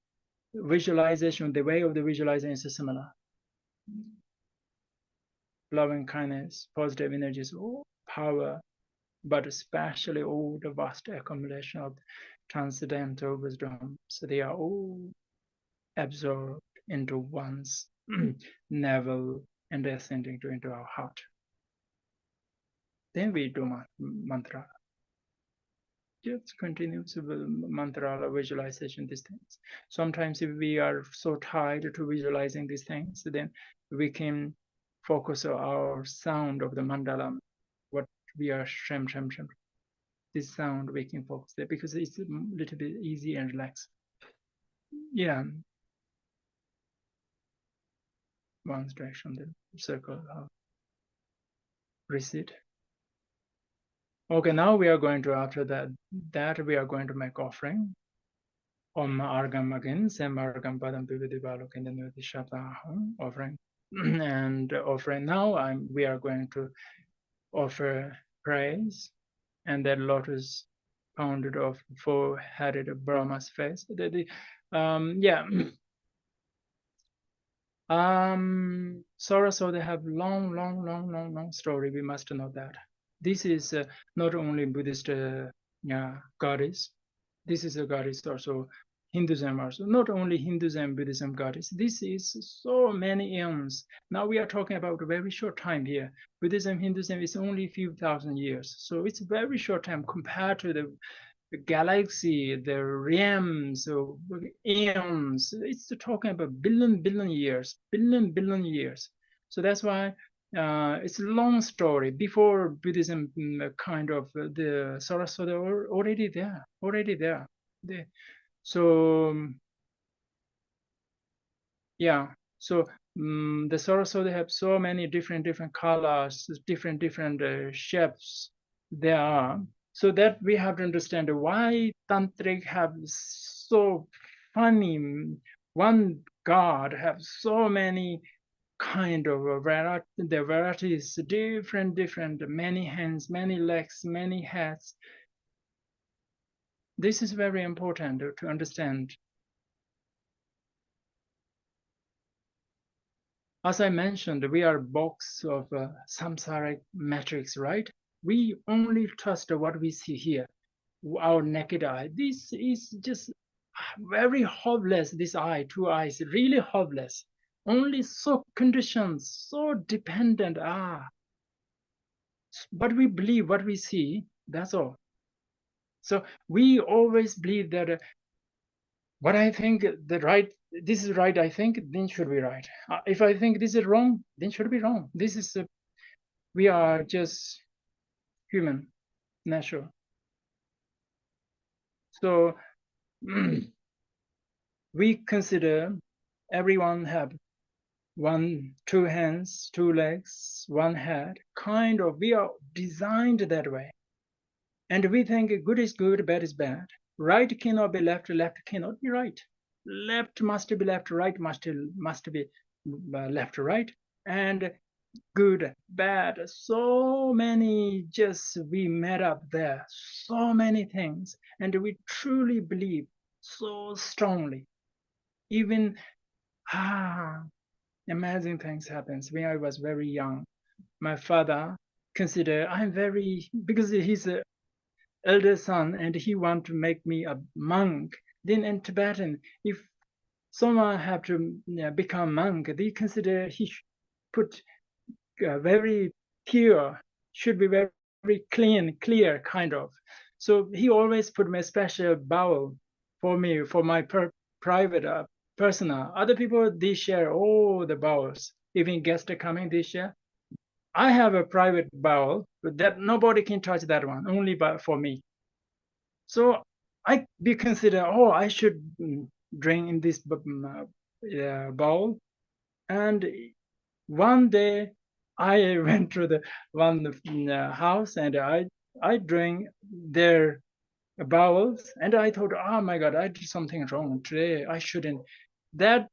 visualization, the way of the visualization is similar. Loving kindness, positive energies, power, but especially all the vast accumulation of transcendental wisdom. So they are all absorbed into one's navel and ascending into our heart. Then we do mantra. Just continuous mantra visualization, these things. Sometimes if we are so tired to visualizing these things, then we can focus on our sound of the mandala, what we are shem. This sound we can focus there because it's a little bit easy and relaxed. Yeah. One direction, the circle, recede. Okay, now we are going to, after that we are going to make offering. Om Argam again, Sam Argam Padam Pividi Balok in the Nudi Shabda offering. And offering now, we are going to offer praise, and that lotus pounded off four-headed Brahma's face. Yeah. Saraswati have long story. We must know that. This is not only Buddhist goddess. This is a goddess also Hinduism also. Not only Hinduism, Buddhism goddess. This is so many eons. Now we are talking about a very short time here. Buddhism, Hinduism is only a few thousand years. So it's a very short time compared to the galaxy, the realms, so eons. It's talking about billion years, billion years. So that's why it's a long story. Before Buddhism, kind of the Saraswati already there. So yeah. So the Saraswati have so many different colors, different shapes there are. So that we have to understand why tantric have so funny, one god have so many kind of variety, the varieties different, many hands, many legs, many heads. This is very important to understand. As I mentioned, we are a box of samsaric matrix, right? We only trust what we see here, our naked eye. This is just very hopeless, this eye, two eyes, really hopeless. Only so conditioned, so dependent. But we believe what we see, that's all. So we always believe that what I think this is right, I think, then should be right. If I think this is wrong, then should be wrong. This is, we are just human, natural. So we consider everyone have two hands, two legs, one head, kind of, we are designed that way. And we think good is good, bad is bad. Right cannot be left, left cannot be right. Left must be left, right must be left, right. And good, bad, so many, just we made up there, so many things. And we truly believe so strongly. Even, amazing things happens. When I was very young, my father considered I'm very, because he's an elder son and he want to make me a monk. Then in Tibetan, if someone have to become monk, they consider he should put very pure, should be very clean, clear kind of. So he always put me a special bowl for me, for my private, personal. Other people, they share all the bowls. Even guests are coming, they share. I have a private bowl, but that nobody can touch that one, only for me. So we consider, I should drink in this bowl. And one day I went to the one house and I drank their bowels, and I thought, oh my God, I did something wrong today. I shouldn't. That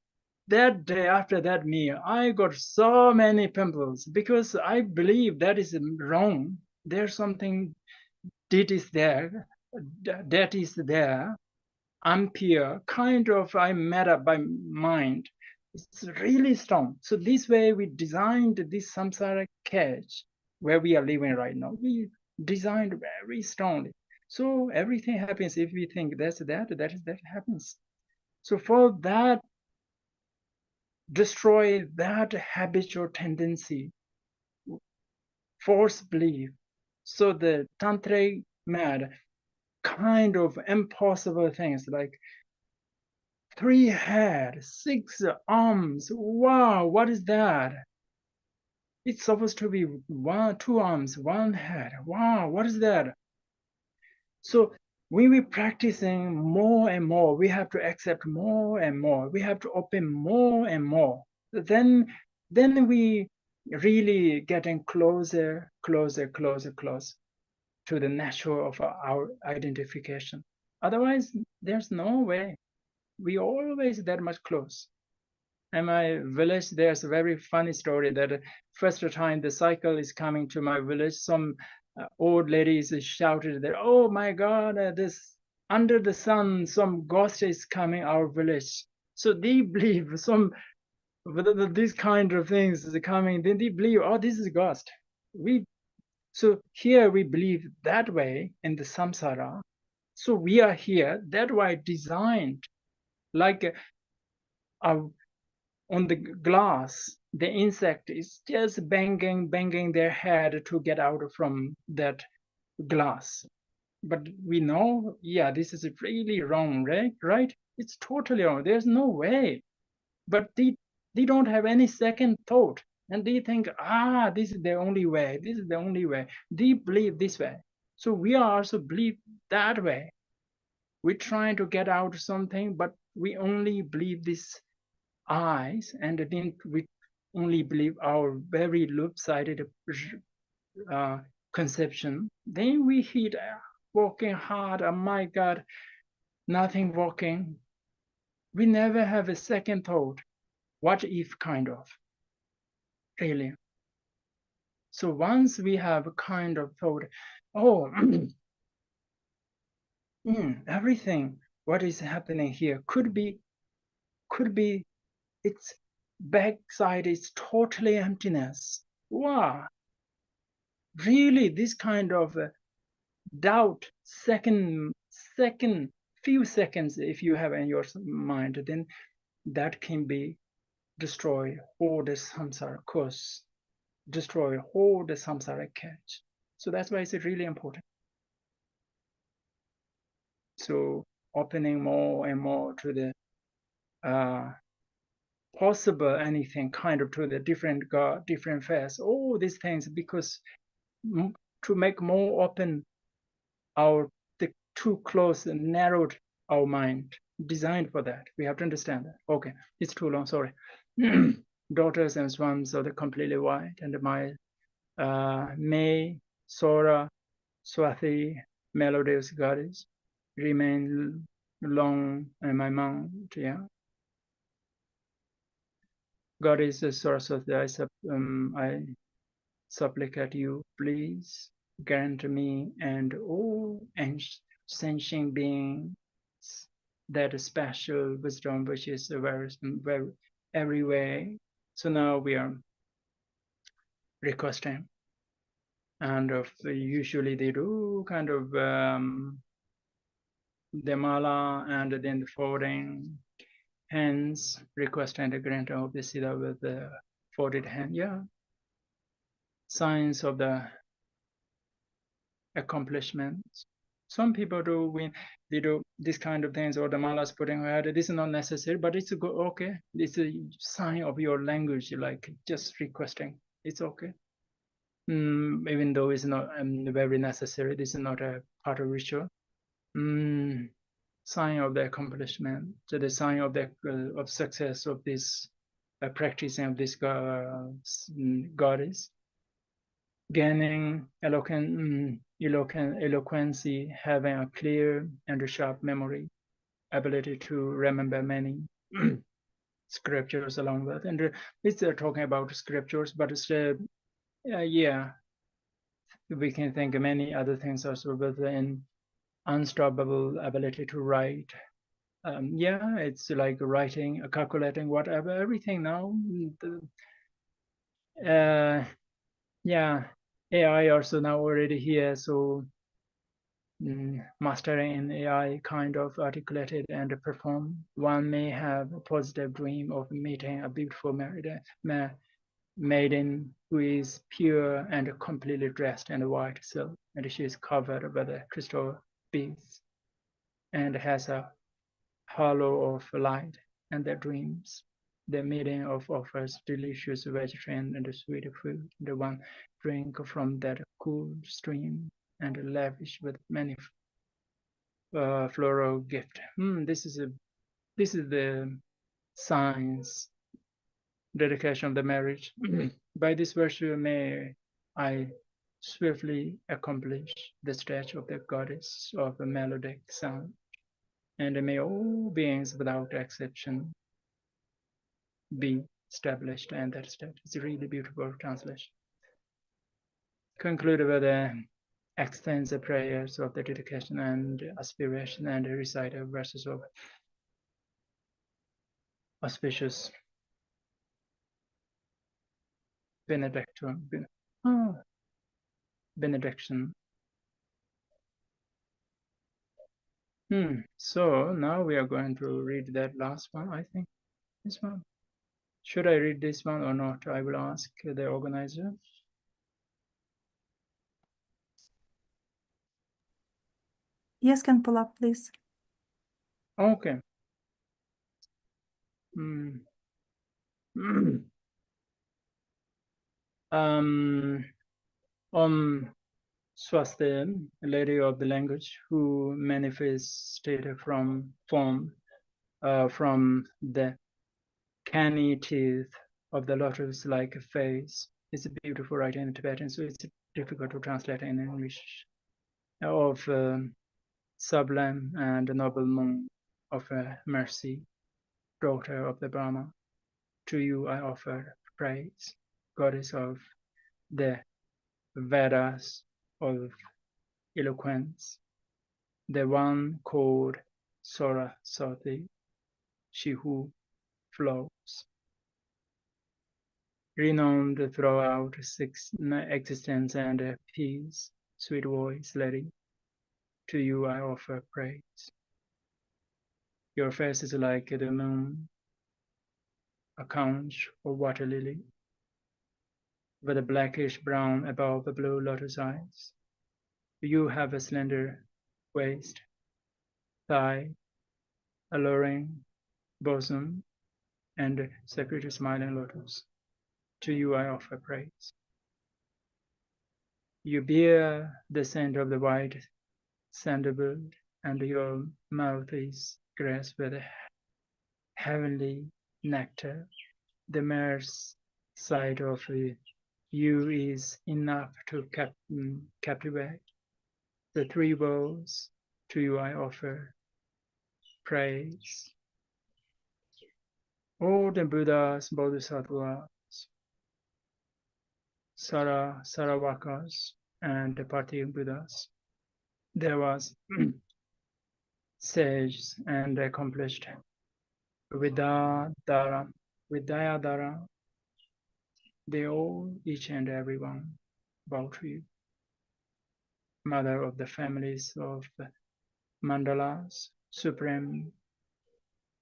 day after that meal, I got so many pimples because I believe that is wrong. There's something that is there. I'm pure, kind of, I made up by mind. It's really strong. So this way we designed this samsara cage where we are living right now. designed very strongly. So everything happens if we think that's that happens. So for that, destroy that habitual tendency, false belief. So the tantric mad kind of impossible things like 3 heads, 6 arms. Wow, what is that? It's supposed to be 2 arms, 1 head. Wow, what is that? So when we're practicing more and more, we have to accept more and more. We have to open more and more. Then we really getting closer to the nature of our identification. Otherwise, there's no way. We always that much close. In my village, there's a very funny story that first time the cycle is coming to my village, some old ladies shouted that, "Oh my God, this under the sun, some ghost is coming our village." So they believe some these kind of things is coming. Then they believe, "Oh, this is a ghost." So here we believe that way in the samsara. So we are here that way designed like on the glass, the insect is just banging their head to get out from that glass. But we know, yeah, this is really wrong, right? It's totally wrong. There's no way. But they don't have any second thought. And they think, this is the only way. This is the only way. They believe this way. So we are also believe that way. We're trying to get out something, but we only believe this eyes, and then we only believe our very lopsided conception. Then we hit working hard. Oh my God, nothing working. We never have a second thought. What if kind of, really? So once we have a kind of thought, oh, everything, what is happening here could be, its backside is totally emptiness. Wow, really, this kind of doubt, second few seconds, if you have in your mind, then that can be destroy all the samsara course, destroy all the samsara catch. So that's why it's really important. So opening more and more to the possible anything kind of to the different God, different face, all these things, because to make more open our the too close and narrowed our mind, designed for that. We have to understand that. Okay, it's too long, sorry. Daughters and sons are the completely white, and my May, Sora, Swati, melodious goddess, remain long in my mind, yeah. Goddess Saraswati, I supplicate you, please grant me and all sentient beings that special wisdom which is very every way. So now we are requesting, and usually they do kind of the mala and then the folding hands, request and grant of the siddha with the folded hand. Yeah, signs of the accomplishments. Some people do when they do this kind of things, or the malas putting her head. This is not necessary, but it's okay. It's a sign of your language, like just requesting. It's okay. Even though it's not very necessary. This is not a part of ritual. Sign of the accomplishment. So the sign of the of success of this practicing of this goddess. Gaining eloquency, having a clear and sharp memory, ability to remember many scriptures along with, and it's talking about scriptures, but it's yeah, we can think of many other things also within unstoppable ability to write. Yeah, it's like writing, calculating, whatever, everything now. Yeah. AI also now already here, so mastering in AI kind of articulated and performed. One may have a positive dream of meeting a beautiful maiden who is pure and completely dressed in white silk, and she is covered with crystal beads and has a halo of light. And their dreams, the meeting of offers delicious vegetarian and sweet food, the one drink from that cool stream and lavish with many floral gift. This is the science dedication of the marriage. By this virtue may I swiftly accomplish the statue of the goddess of a melodic sound, and may all beings without exception be established. And that state is a really beautiful translation. Conclude with the extensive prayers of the dedication and aspiration, and recite verses of auspicious benediction. So now we are going to read that last one, I think. This one. Should I read this one or not? I will ask the organizer. Yes, can pull up, please. Okay. Swasti, lady of the language, who manifested from the canny teeth of the lotus-like face. It's a beautiful writing in Tibetan, so it's difficult to translate in English. Of sublime and noble moon of mercy, daughter of the Brahma, to you I offer praise, goddess of the Vedas of eloquence, the one called Saraswati, she who flows, renowned throughout existence and peace, sweet voice lady, to you I offer praise. Your face is like the moon, a conch or water lily, with a blackish brown above the blue lotus eyes. You have a slender waist, thigh, alluring bosom, and sacred smiling lotus. To you I offer praise. You bear the scent of the white sandalwood, and your mouth is graced with heavenly nectar. The mere sight of you is enough to captivate. The three worlds, to you I offer praise. All the Buddhas, Bodhisattvas, Saravakas, and the Party Buddhas, there was sages and accomplished Vidyadhara, they all, each and every one, bow to you. Mother of the families of the mandalas, supreme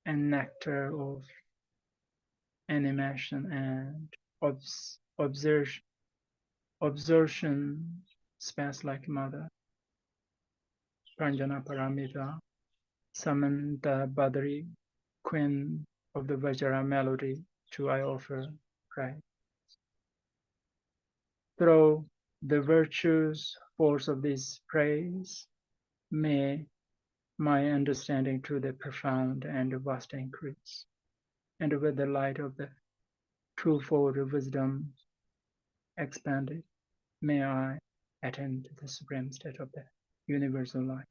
and nectar of animation and absorption, space like mother, Pranjana Paramita, Samanta Badri, queen of the Vajra melody, to I offer praise. Through the virtuous force of this praise, may my understanding to the profound and vast increase, and with the light of the twofold wisdom expanded, may I attain to the supreme state of the universal light.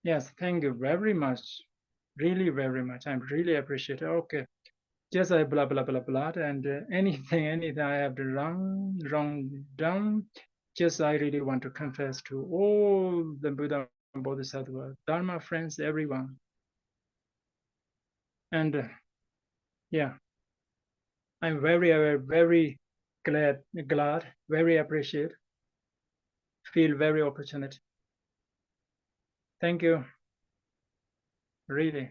Yes, thank you very much. Really very much. I really appreciate it. Okay. Just I blah blah blah blah and anything I have done. Just I really want to confess to all the Buddha and Bodhisattva, Dharma friends, everyone. And yeah, I'm very glad, very appreciate, feel very opportunate. Thank you, really.